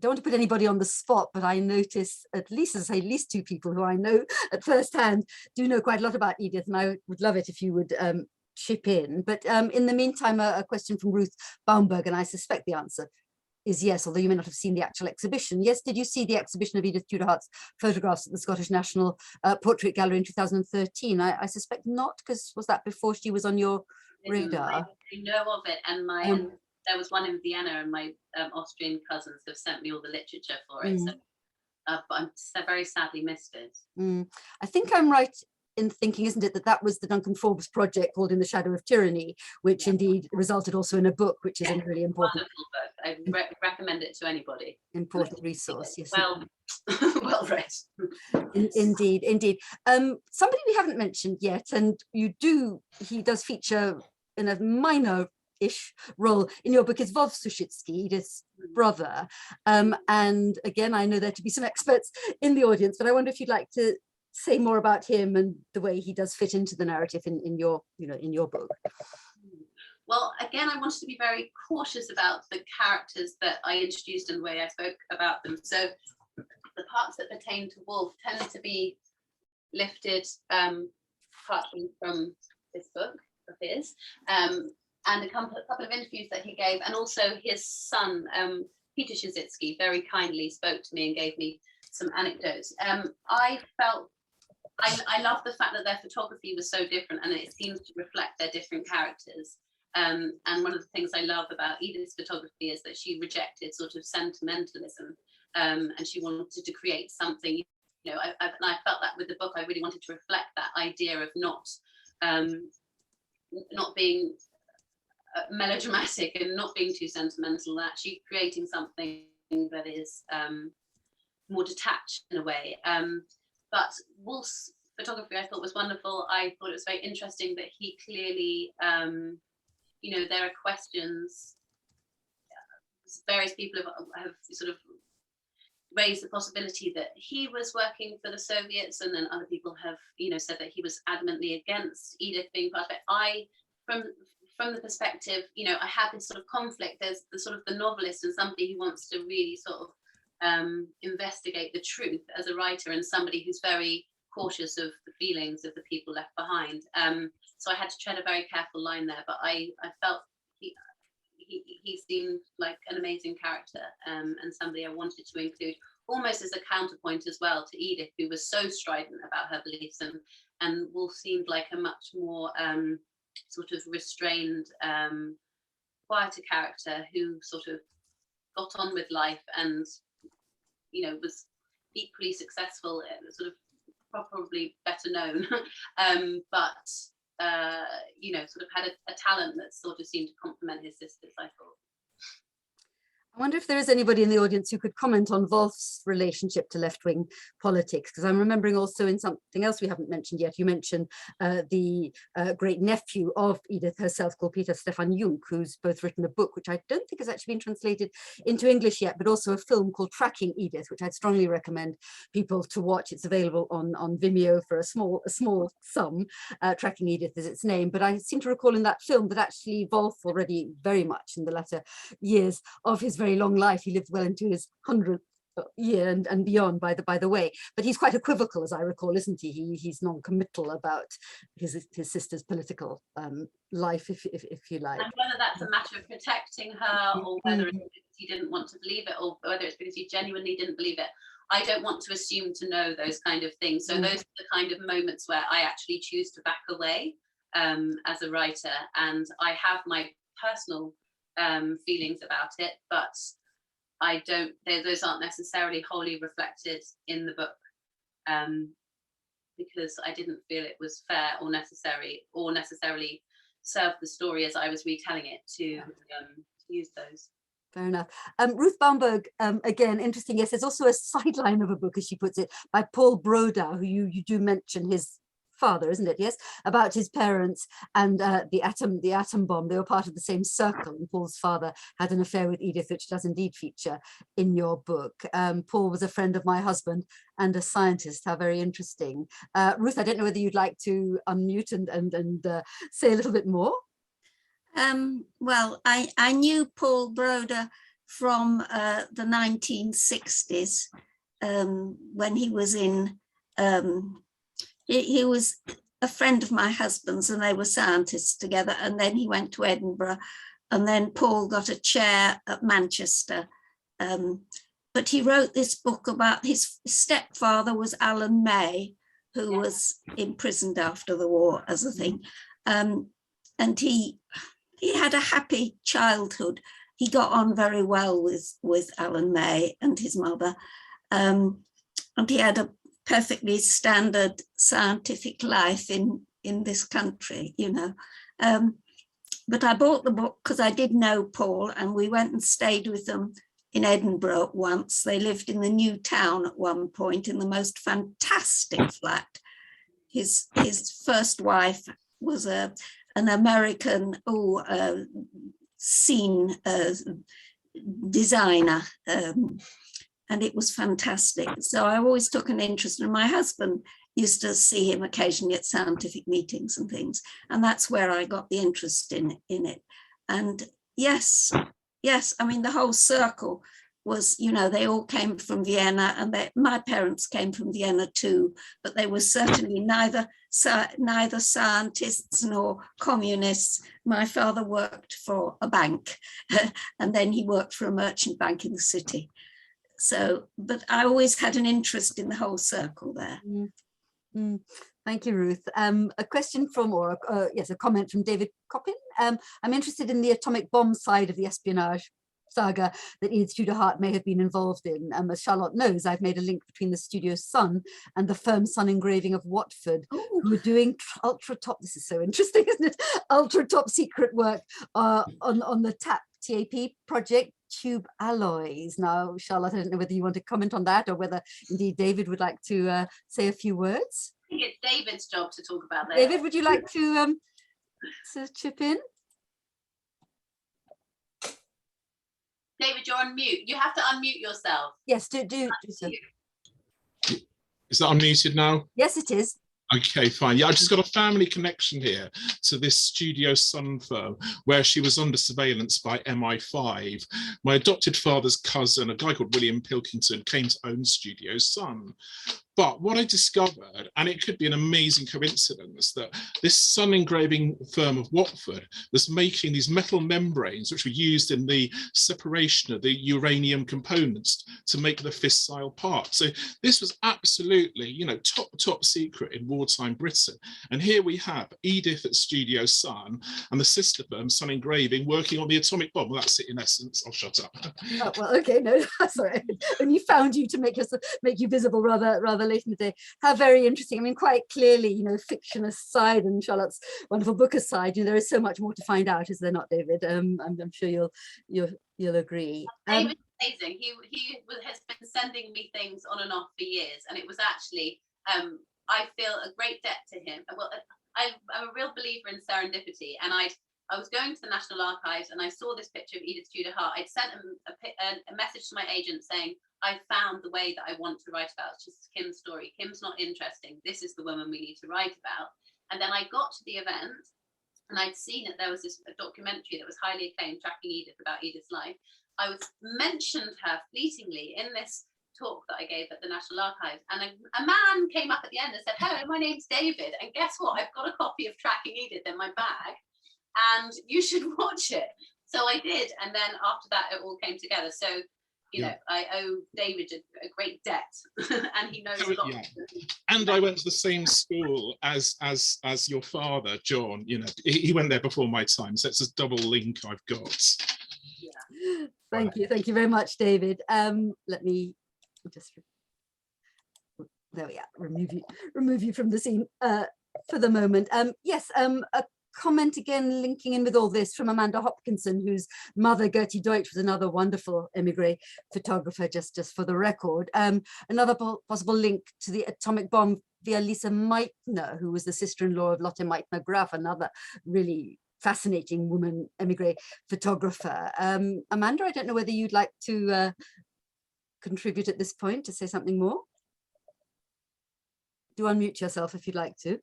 don't want to put anybody on the spot, but I notice at least 2 people who I know at first hand do know quite a lot about Edith, and I would love it if you would chip in. But in the meantime, a question from Ruth Baumberg, and I suspect the answer is yes, although you may not have seen the actual exhibition. Yes, did you see the exhibition of Edith Tudor-Hart's photographs at the Scottish National Portrait Gallery in 2013? I suspect not, because was that before she was on your radar? I know of it, and there was one in Vienna, and my Austrian cousins have sent me all the literature for it. So, but I'm very sadly missed it. I think I'm right in thinking, isn't it, that that was the Duncan Forbes project called In the Shadow of Tyranny, which indeed resulted also in a book, which is a really important book. I recommend it to anybody. Important resource. Yes, well, well read. Indeed, indeed. Somebody we haven't mentioned yet, and he does feature in a minor-ish role in your book, is Wolf Suschitzky, Edith's brother. And again, I know there to be some experts in the audience, but I wonder if you'd like to say more about him and the way he does fit into the narrative in your book. Well, again, I wanted to be very cautious about the characters that I introduced and the way I spoke about them. So the parts that pertain to Wolf tend to be lifted partly from this book of his, and a couple of interviews that he gave, and also his son, Peter Szczycki, very kindly spoke to me and gave me some anecdotes. I love the fact that their photography was so different, and it seems to reflect their different characters. And one of the things I love about Edith's photography is that she rejected sort of sentimentalism, and she wanted to create something. You know, I felt that with the book, I really wanted to reflect that idea of not being melodramatic and not being too sentimental, and actually creating something that is more detached in a way. But Wolf's photography I thought was wonderful. I thought it was very interesting that he clearly, you know, there are questions, various people have sort of raised the possibility that he was working for the Soviets, and then other people have, you know, said that he was adamantly against Edith being part of it. From the perspective, you know, I had this sort of conflict. There's the sort of the novelist and somebody who wants to really sort of investigate the truth as a writer, and somebody who's very cautious of the feelings of the people left behind. So I had to tread a very careful line there, but I felt he seemed like an amazing character, and somebody I wanted to include almost as a counterpoint as well to Edith, who was so strident about her beliefs, and Wolf seemed like a much more sort of restrained, quieter character who sort of got on with life and, you know, was equally successful, sort of probably better known, but you know, sort of had a talent that sort of seemed to complement his sisters, I thought. I wonder if there is anybody in the audience who could comment on Wolf's relationship to left-wing politics, because I'm remembering also in something else we haven't mentioned yet, you mentioned the great nephew of Edith herself, called Peter Stefan Jung, who's both written a book, which I don't think has actually been translated into English yet, but also a film called Tracking Edith, which I'd strongly recommend people to watch. It's available on Vimeo for a small sum. Tracking Edith is its name, but I seem to recall in that film that actually Wolf, already very much in the latter years of his very long life, he lived well into his 100th year and beyond, by the way, but he's quite equivocal, as I recall, isn't he? He's non-committal about his sister's political life, if you like. And whether that's a matter of protecting her, or whether it's because he didn't want to believe it, or whether it's because he genuinely didn't believe it, I don't want to assume to know those kind of things. So those are the kind of moments where I actually choose to back away as a writer, and I have my personal feelings about it, but I don't, those aren't necessarily wholly reflected in the book, because I didn't feel it was fair or necessarily serve the story as I was retelling it to use those. Fair enough. Ruth Baumberg, again, interesting. Yes, there's also a sideline of a book, as she puts it, by Paul Broder, who you do mention his father, isn't it? Yes, about his parents and the atom bomb. They were part of the same circle, and Paul's father had an affair with Edith, which does indeed feature in your book. Paul was a friend of my husband and a scientist. How very interesting. Ruth, I don't know whether you'd like to unmute and say a little bit more. Well, I knew Paul Broder from the 1960s, when he was in he was a friend of my husband's, and they were scientists together, and then he went to Edinburgh, and then Paul got a chair at Manchester. But he wrote this book about his stepfather was Alan May, who was imprisoned after the war as a thing. And he had a happy childhood. He got on very well with Alan May and his mother. And he had a perfectly standard scientific life in this country, you know. But I bought the book because I did know Paul, and we went and stayed with them in Edinburgh once. They lived in the new town at one point in the most fantastic flat. His first wife was an American scene designer, and it was fantastic. So I always took an interest, and my husband used to see him occasionally at scientific meetings and things, and that's where I got the interest in it. And yes, I mean, the whole circle was, you know, they all came from Vienna, and my parents came from Vienna too, but they were certainly neither scientists nor communists. My father worked for a bank, and then he worked for a merchant bank in the city. So, but I always had an interest in the whole circle there. Thank you, Ruth. A question from, or yes, a comment from David Coppin. I'm interested in the atomic bomb side of the espionage saga that Edith Tudor-Hart may have been involved in. As Charlotte knows, I've made a link between the studio Sun and the firm Sun Engraving of Watford, who are doing ultra top, this is so interesting, isn't it? Ultra top secret work on the TAP project, Tube Alloys. Now, Charlotte, I don't know whether you want to comment on that, or whether indeed David would like to say a few words. I think it's David's job to talk about that. David, would you like to chip in? David, you're on mute. You have to unmute yourself. Yes, do so. Is that unmuted now? Yes, it is. Okay, fine. Yeah, I've just got a family connection here to this Studio Sun firm where she was under surveillance by MI5. My adopted father's cousin, a guy called William Pilkington, came to own Studio Sun. But what I discovered, and it could be an amazing coincidence, that this Sun engraving firm of Watford was making these metal membranes which were used in the separation of the uranium components to make the fissile part. So this was absolutely, you know, top secret in wartime Britain. And here we have Edith at Studio Sun and the sister firm Sun Engraving working on the atomic bomb. Well, that's it in essence. I'll shut up. Oh, well, okay, no, sorry. Only found you to make you visible rather late in the day. How very interesting. I mean, quite clearly, you know, fiction aside and Charlotte's wonderful book aside, you know, there is so much more to find out, is there not, David? I'm sure you'll agree. David's amazing. He has been sending me things on and off for years, and it was actually I feel a great debt to him. Well, I'm a real believer in serendipity, and I was going to the National Archives and I saw this picture of Edith Tudor-Hart. I'd sent a message to my agent saying, I found the way that I want to write about. It's just Kim's story. Kim's not interesting. This is the woman we need to write about. And then I got to the event and I'd seen that there was a documentary that was highly acclaimed, Tracking Edith, about Edith's life. I was mentioned her fleetingly in this talk that I gave at the National Archives, and a man came up at the end and said, hello, my name's David, and guess what? I've got a copy of Tracking Edith in my bag, and you should watch it. So I did, and then after that it all came together. So you know, I owe David a great debt, and he knows a lot. Yeah. And I went to the same school as your father, John. You know, he went there before my time, so it's a double link I've got. Yeah. Thank you very much, David. Let me just there we are. Remove you from the scene for the moment. Yes. A comment again linking in with all this from Amanda Hopkinson, whose mother Gertie Deutsch was another wonderful émigré photographer, just for the record. Another possible link to the atomic bomb via Lisa Meitner, who was the sister-in-law of Lotte Meitner Graf, another really fascinating woman émigré photographer. Amanda, I don't know whether you'd like to contribute at this point, to say something more. Do unmute yourself if you'd like to.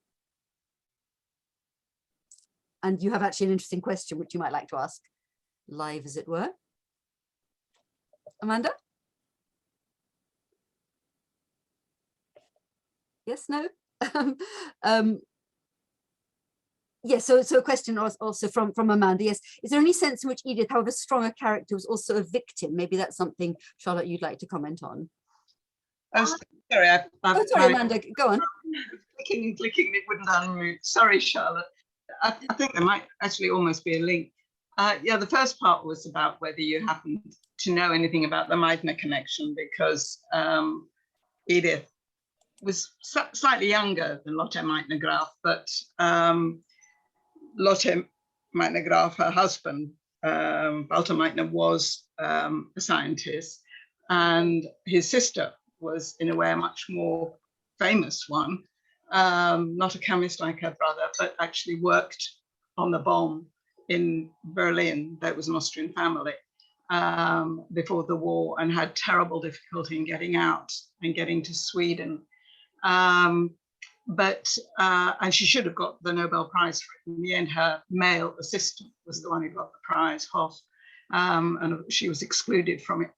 And you have actually an interesting question which you might like to ask live, as it were. Amanda? Yes, no? Yes, so a question also from Amanda. Yes, is there any sense in which Edith, however strong a character, was also a victim? Maybe that's something, Charlotte, you'd like to comment on. Oh, sorry. Oh, sorry, Amanda, go on. Clicking, it wouldn't unmute. Sorry, Charlotte. I think there might actually almost be a link. Yeah, the first part was about whether you happened to know anything about the Meitner connection, because Edith was slightly younger than Lotte Meitner-Graf, but Lotte Meitner-Graf, her husband, Walter Meitner, was a scientist, and his sister was, in a way, a much more famous one, not a chemist like her brother, but actually worked on the bomb in Berlin. That was an Austrian family before the war, and had terrible difficulty in getting out and getting to Sweden. And she should have got the Nobel Prize for it. In the end, her male assistant was the one who got the prize, Hoff, and she was excluded from it.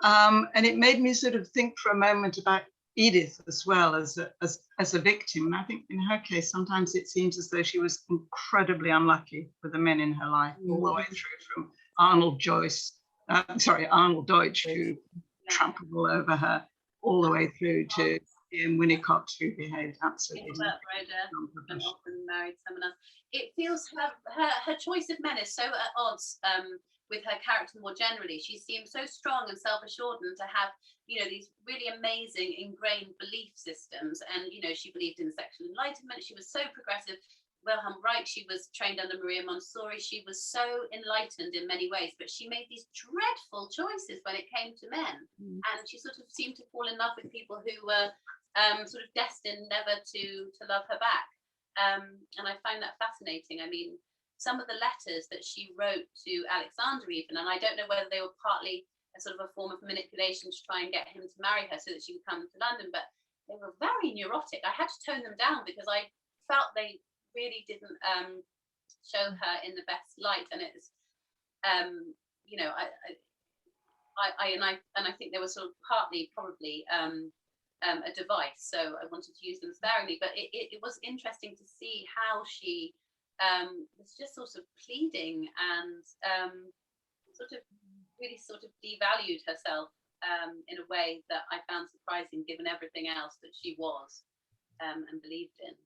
And it made me sort of think for a moment about Edith as well as a victim. And I think in her case, sometimes it seems as though she was incredibly unlucky with the men in her life, all the way through from Arnold Deutsch, who trampled all over her, all the way through to Ian Winnicott, who behaved absolutely. Broder, and often married someone else. It feels her choice of men is so at odds with her character more generally. She seems so strong and self-assured, and to have, you know, these really amazing ingrained belief systems. And, you know, she believed in sexual enlightenment. She was so progressive. Wilhelm Reich, she was trained under Maria Montessori. She was so enlightened in many ways, but she made these dreadful choices when it came to men. And she sort of seemed to fall in love with people who were sort of destined never to love her back. And I find that fascinating. I mean, some of the letters that she wrote to Alexander even, and I don't know whether they were partly a sort of a form of manipulation to try and get him to marry her so that she would come to London, but they were very neurotic. I had to tone them down because I felt they really didn't show her in the best light. And it's, you know, I think they were sort of partly probably a device, so I wanted to use them sparingly. But it was interesting to see how she was just sort of pleading and sort of really sort of devalued herself in a way that I found surprising, given everything else that she was and believed in.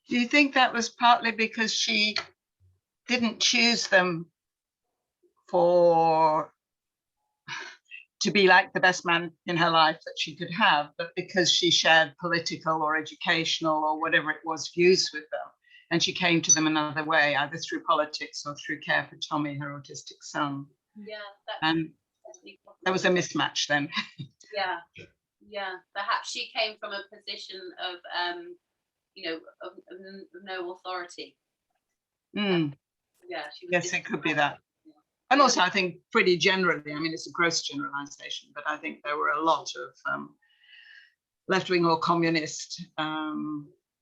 Do you think that was partly because she didn't choose them to be like the best man in her life that she could have, but because she shared political or educational or whatever it was views with them, and she came to them another way, either through politics or through care for Tommy, her autistic son? Yeah, and there was a mismatch then. Yeah. Perhaps she came from a position of you know, of no authority. Yeah, she was. Yes, it could be that. And also, I think pretty generally, I mean, it's a gross generalization, but I think there were a lot of left-wing or communist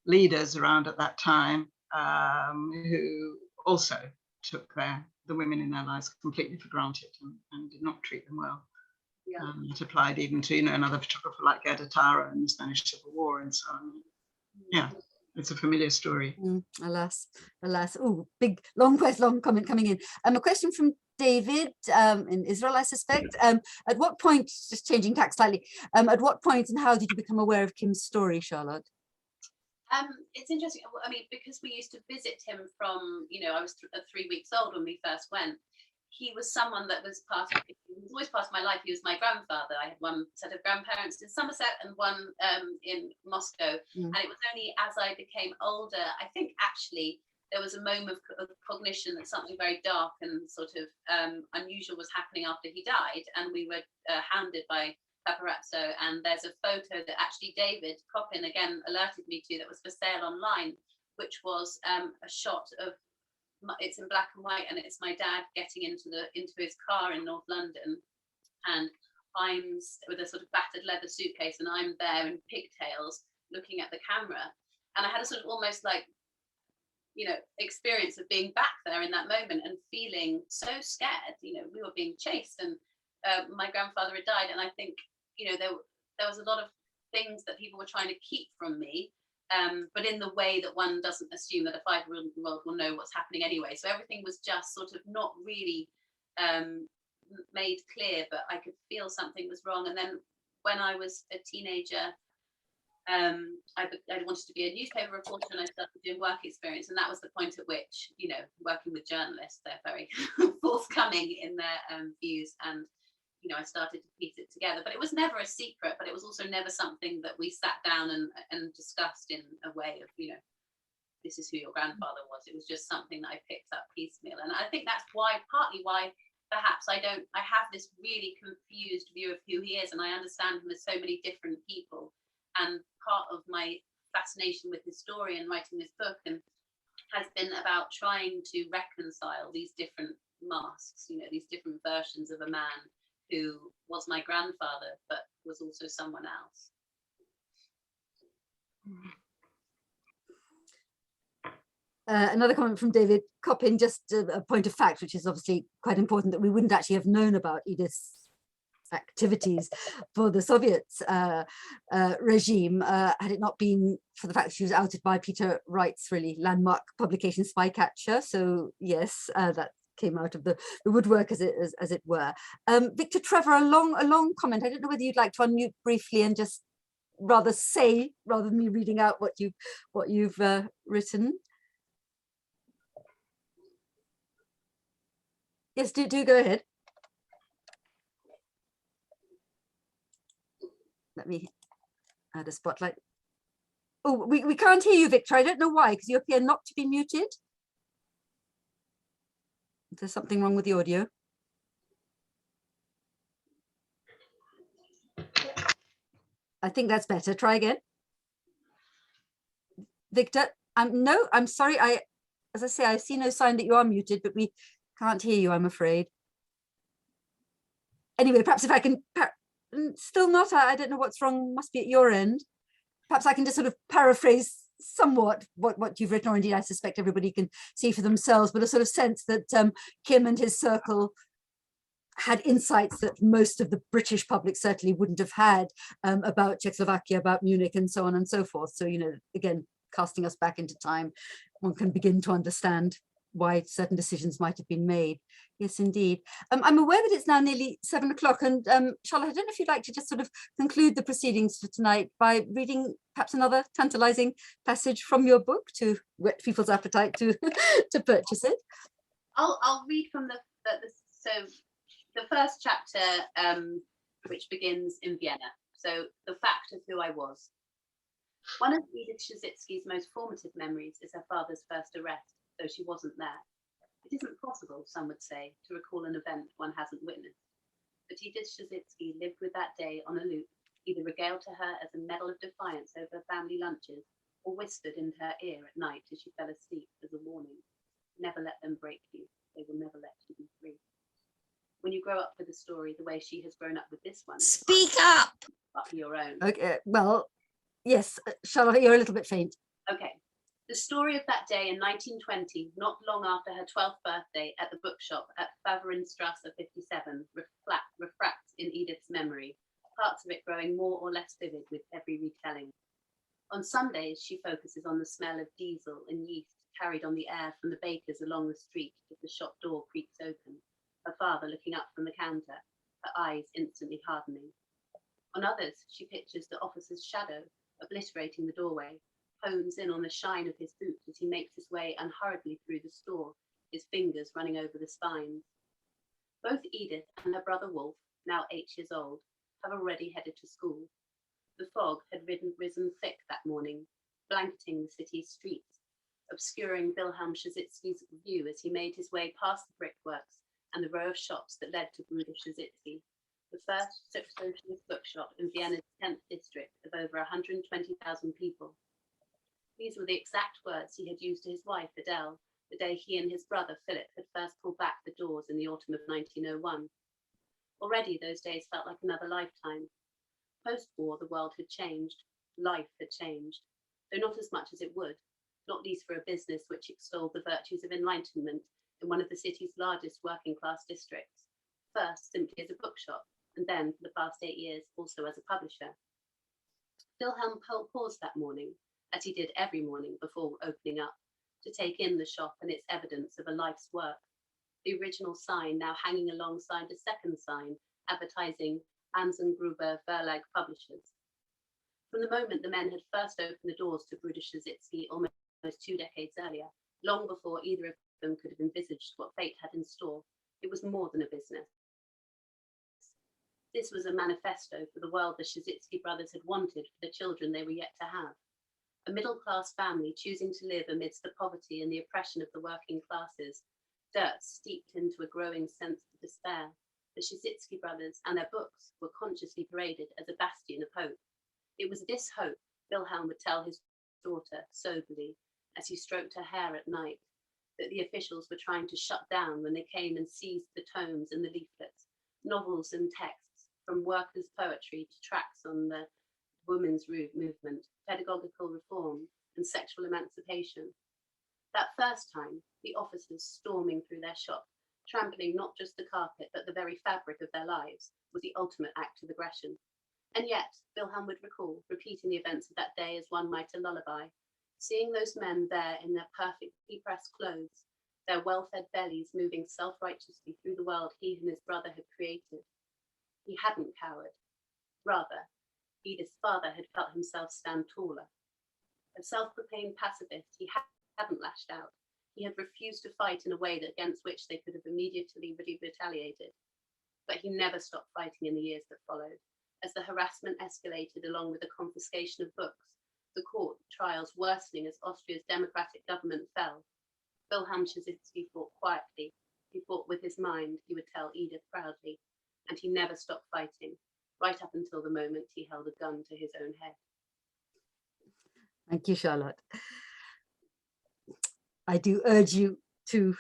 leaders around at that time who also took the women in their lives completely for granted and did not treat them well. It applied even to, you know, another photographer like Gerda Tara in the Spanish Civil War and so on. Yeah, it's a familiar story. Alas. Oh, big, long comment coming in. A question from David in Israel, I suspect. At what point, just changing tack slightly, at what point and how did you become aware of Kim's story, Charlotte? It's interesting. I mean, because we used to visit him from, you know, I was 3 weeks old when we first went. He was someone that was always part of my life. He was my grandfather. I had one set of grandparents in Somerset and one in Moscow. And it was only as I became older, I think actually there was a moment of cognition that something very dark and sort of unusual was happening after he died. And we were hounded by paparazzo. And there's a photo that actually David Coppin again alerted me to that was for sale online, which was a shot of, it's in black and white, and it's my dad getting into his car in North London, and I'm with a sort of battered leather suitcase, and I'm there in pigtails looking at the camera, and I had a sort of almost like, you know, experience of being back there in that moment and feeling so scared. You know, we were being chased, and my grandfather had died, and I think, you know, there was a lot of things that people were trying to keep from me. But in the way that one doesn't assume that a 5-year-old will know what's happening anyway. So everything was just sort of not really made clear, but I could feel something was wrong. And then when I was a teenager, I wanted to be a newspaper reporter, and I started doing work experience. And that was the point at which, you know, working with journalists, they're very forthcoming in their views. And, I started to piece it together. But it was never a secret, but it was also never something that we sat down and discussed in a way of, this is who your grandfather was. It was just something that I picked up piecemeal. And I think that's partly why perhaps I have this really confused view of who he is, and I understand him as so many different people. And part of my fascination with his story and writing this book has been about trying to reconcile these different masks, these different versions of a man who was my grandfather, but was also someone else. Another comment from David Coppin, just a point of fact, which is obviously quite important, that we wouldn't actually have known about Edith's activities for the Soviet regime had it not been for the fact she was outed by Peter Wright's really landmark publication Spycatcher. So yes, that came out of the woodwork, as it were. Victor Trevor, a long comment. I don't know whether you'd like to unmute briefly and just rather than me reading out what you've written. Yes, do go ahead. Let me add a spotlight. Oh, we can't hear you, Victor. I don't know why, because you appear not to be muted. There's something wrong with the audio. I think that's better. Try again. Victor, no, I'm sorry. As I say, I see no sign that you are muted, but we can't hear you, I'm afraid. Anyway, perhaps if I can, still not, I don't know what's wrong, must be at your end. Perhaps I can just sort of paraphrase somewhat what you've written, or indeed I suspect everybody can see for themselves, but a sort of sense that Kim and his circle had insights that most of the British public certainly wouldn't have had about Czechoslovakia, about Munich, and so on and so forth. So, again, casting us back into time, one can begin to understand why certain decisions might have been made. Yes, indeed. I'm aware that it's now nearly 7 o'clock, and Charlotte, I don't know if you'd like to just sort of conclude the proceedings for tonight by reading perhaps another tantalizing passage from your book to whet people's appetite to to purchase it. I'll read from the first chapter, which begins in Vienna. So the fact of who I was. One of Edith Szczycki's most formative memories is her father's first arrest, though she wasn't there. It isn't possible, some would say, to recall an event one hasn't witnessed. But Edith Szczycki lived with that day on a loop, either regaled to her as a medal of defiance over family lunches, or whispered into her ear at night as she fell asleep as a warning. Never let them break you. They will never let you be free. When you grow up with a story the way she has grown up with this one, speak up. Your own. Okay, well, yes, Charlotte, you're a little bit faint. Okay. The story of that day in 1920, not long after her 12th birthday at the bookshop at Faverinstrasse 57, refracts in Edith's memory, parts of it growing more or less vivid with every retelling. On Sundays, she focuses on the smell of diesel and yeast carried on the air from the bakers along the street as the shop door creaks open, her father looking up from the counter, her eyes instantly hardening. On others, she pictures the officer's shadow obliterating the doorway, hones in on the shine of his boot as he makes his way unhurriedly through the store, his fingers running over the spines. Both Edith and her brother Wolf, now 8 years old, have already headed to school. The fog had risen thick that morning, blanketing the city's streets, obscuring Wilhelm Szczycki's view as he made his way past the brickworks and the row of shops that led to Broder, the first socialist bookshop in Vienna's 10th district of over 120,000 people. These were the exact words he had used to his wife, Adele, the day he and his brother, Philip, had first pulled back the doors in the autumn of 1901. Already those days felt like another lifetime. Post-war, the world had changed. Life had changed, though not as much as it would, not least for a business which extolled the virtues of enlightenment in one of the city's largest working-class districts, first simply as a bookshop, and then, for the past 8 years, also as a publisher. Wilhelm paused that morning, as he did every morning before opening up, to take in the shop and its evidence of a life's work. The original sign now hanging alongside a second sign advertising Ansengruber Verlag Publishers. From the moment the men had first opened the doors to Broder almost 2 decades earlier, long before either of them could have envisaged what fate had in store, it was more than a business. This was a manifesto for the world the Szczycki brothers had wanted for the children they were yet to have. A middle-class family choosing to live amidst the poverty and the oppression of the working classes, dirt steeped into a growing sense of despair. The Szczycki brothers and their books were consciously paraded as a bastion of hope. It was this hope, Wilhelm would tell his daughter soberly, as he stroked her hair at night, that the officials were trying to shut down when they came and seized the tomes and the leaflets, novels and texts, from workers' poetry to tracts on the women's movement, pedagogical reform, and sexual emancipation. That first time, the officers storming through their shop, trampling not just the carpet, but the very fabric of their lives, was the ultimate act of aggression. And yet, Wilhelm would recall, repeating the events of that day as one might a lullaby, seeing those men there in their perfectly pressed clothes, their well-fed bellies moving self-righteously through the world he and his brother had created. He hadn't cowered. Rather, Edith's father had felt himself stand taller. A self-proclaimed pacifist, he hadn't lashed out. He had refused to fight in a way against which they could have immediately retaliated. But he never stopped fighting in the years that followed. As the harassment escalated along with the confiscation of books, the court trials worsening as Austria's democratic government fell, Wilhelm Szczycki fought quietly. He fought with his mind, he would tell Edith proudly, and he never stopped fighting, right up until the moment he held a gun to his own head. Thank you, Charlotte. I do urge you to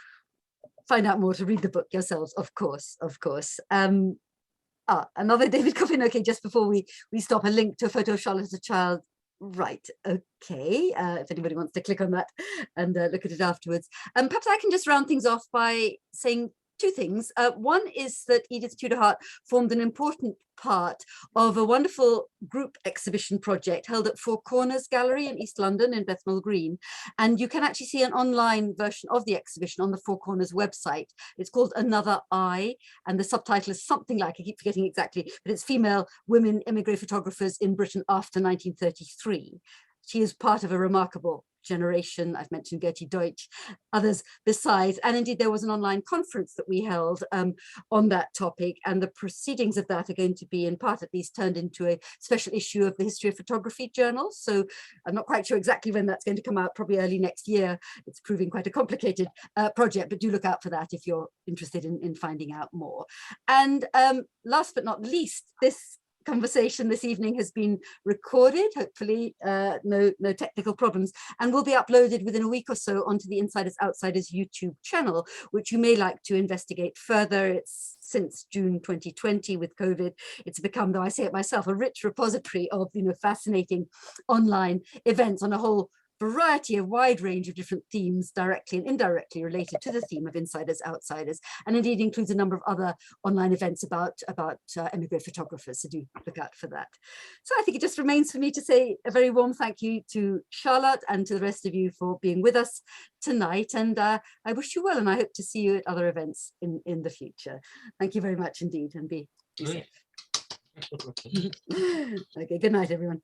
find out more, to read the book yourselves, of course, of course. Another David Coffin. Okay, just before we stop, a link to a photo of Charlotte as a child. Right, okay, if anybody wants to click on that and look at it afterwards. Perhaps I can just round things off by saying two things. One is that Edith Tudor-Hart formed an important part of a wonderful group exhibition project held at Four Corners Gallery in East London in Bethnal Green. And you can actually see an online version of the exhibition on the Four Corners website. It's called Another Eye, and the subtitle is something like, I keep forgetting exactly, but it's Female Women Émigré Photographers in Britain After 1933. She is part of a remarkable generation. I've mentioned Arnold Deutsch, others besides, and indeed there was an online conference that we held on that topic, and the proceedings of that are going to be, in part at least, turned into a special issue of the History of Photography journal. So I'm not quite sure exactly when that's going to come out, probably early next year. It's proving quite a complicated project, but do look out for that if you're interested in finding out more. And last but not least, this conversation this evening has been recorded, hopefully no technical problems, and will be uploaded within a week or so onto the Insiders Outsiders YouTube channel, which you may like to investigate further. It's since June 2020 with COVID, it's become, though I say it myself, a rich repository of fascinating online events on a whole variety of wide range of different themes, directly and indirectly related to the theme of Insiders Outsiders, and indeed includes a number of other online events about émigré photographers, so do look out for that. So I think it just remains for me to say a very warm thank you to Charlotte and to the rest of you for being with us tonight, and I wish you well, and I hope to see you at other events in the future. Thank you very much indeed, and be safe. Okay, good night everyone.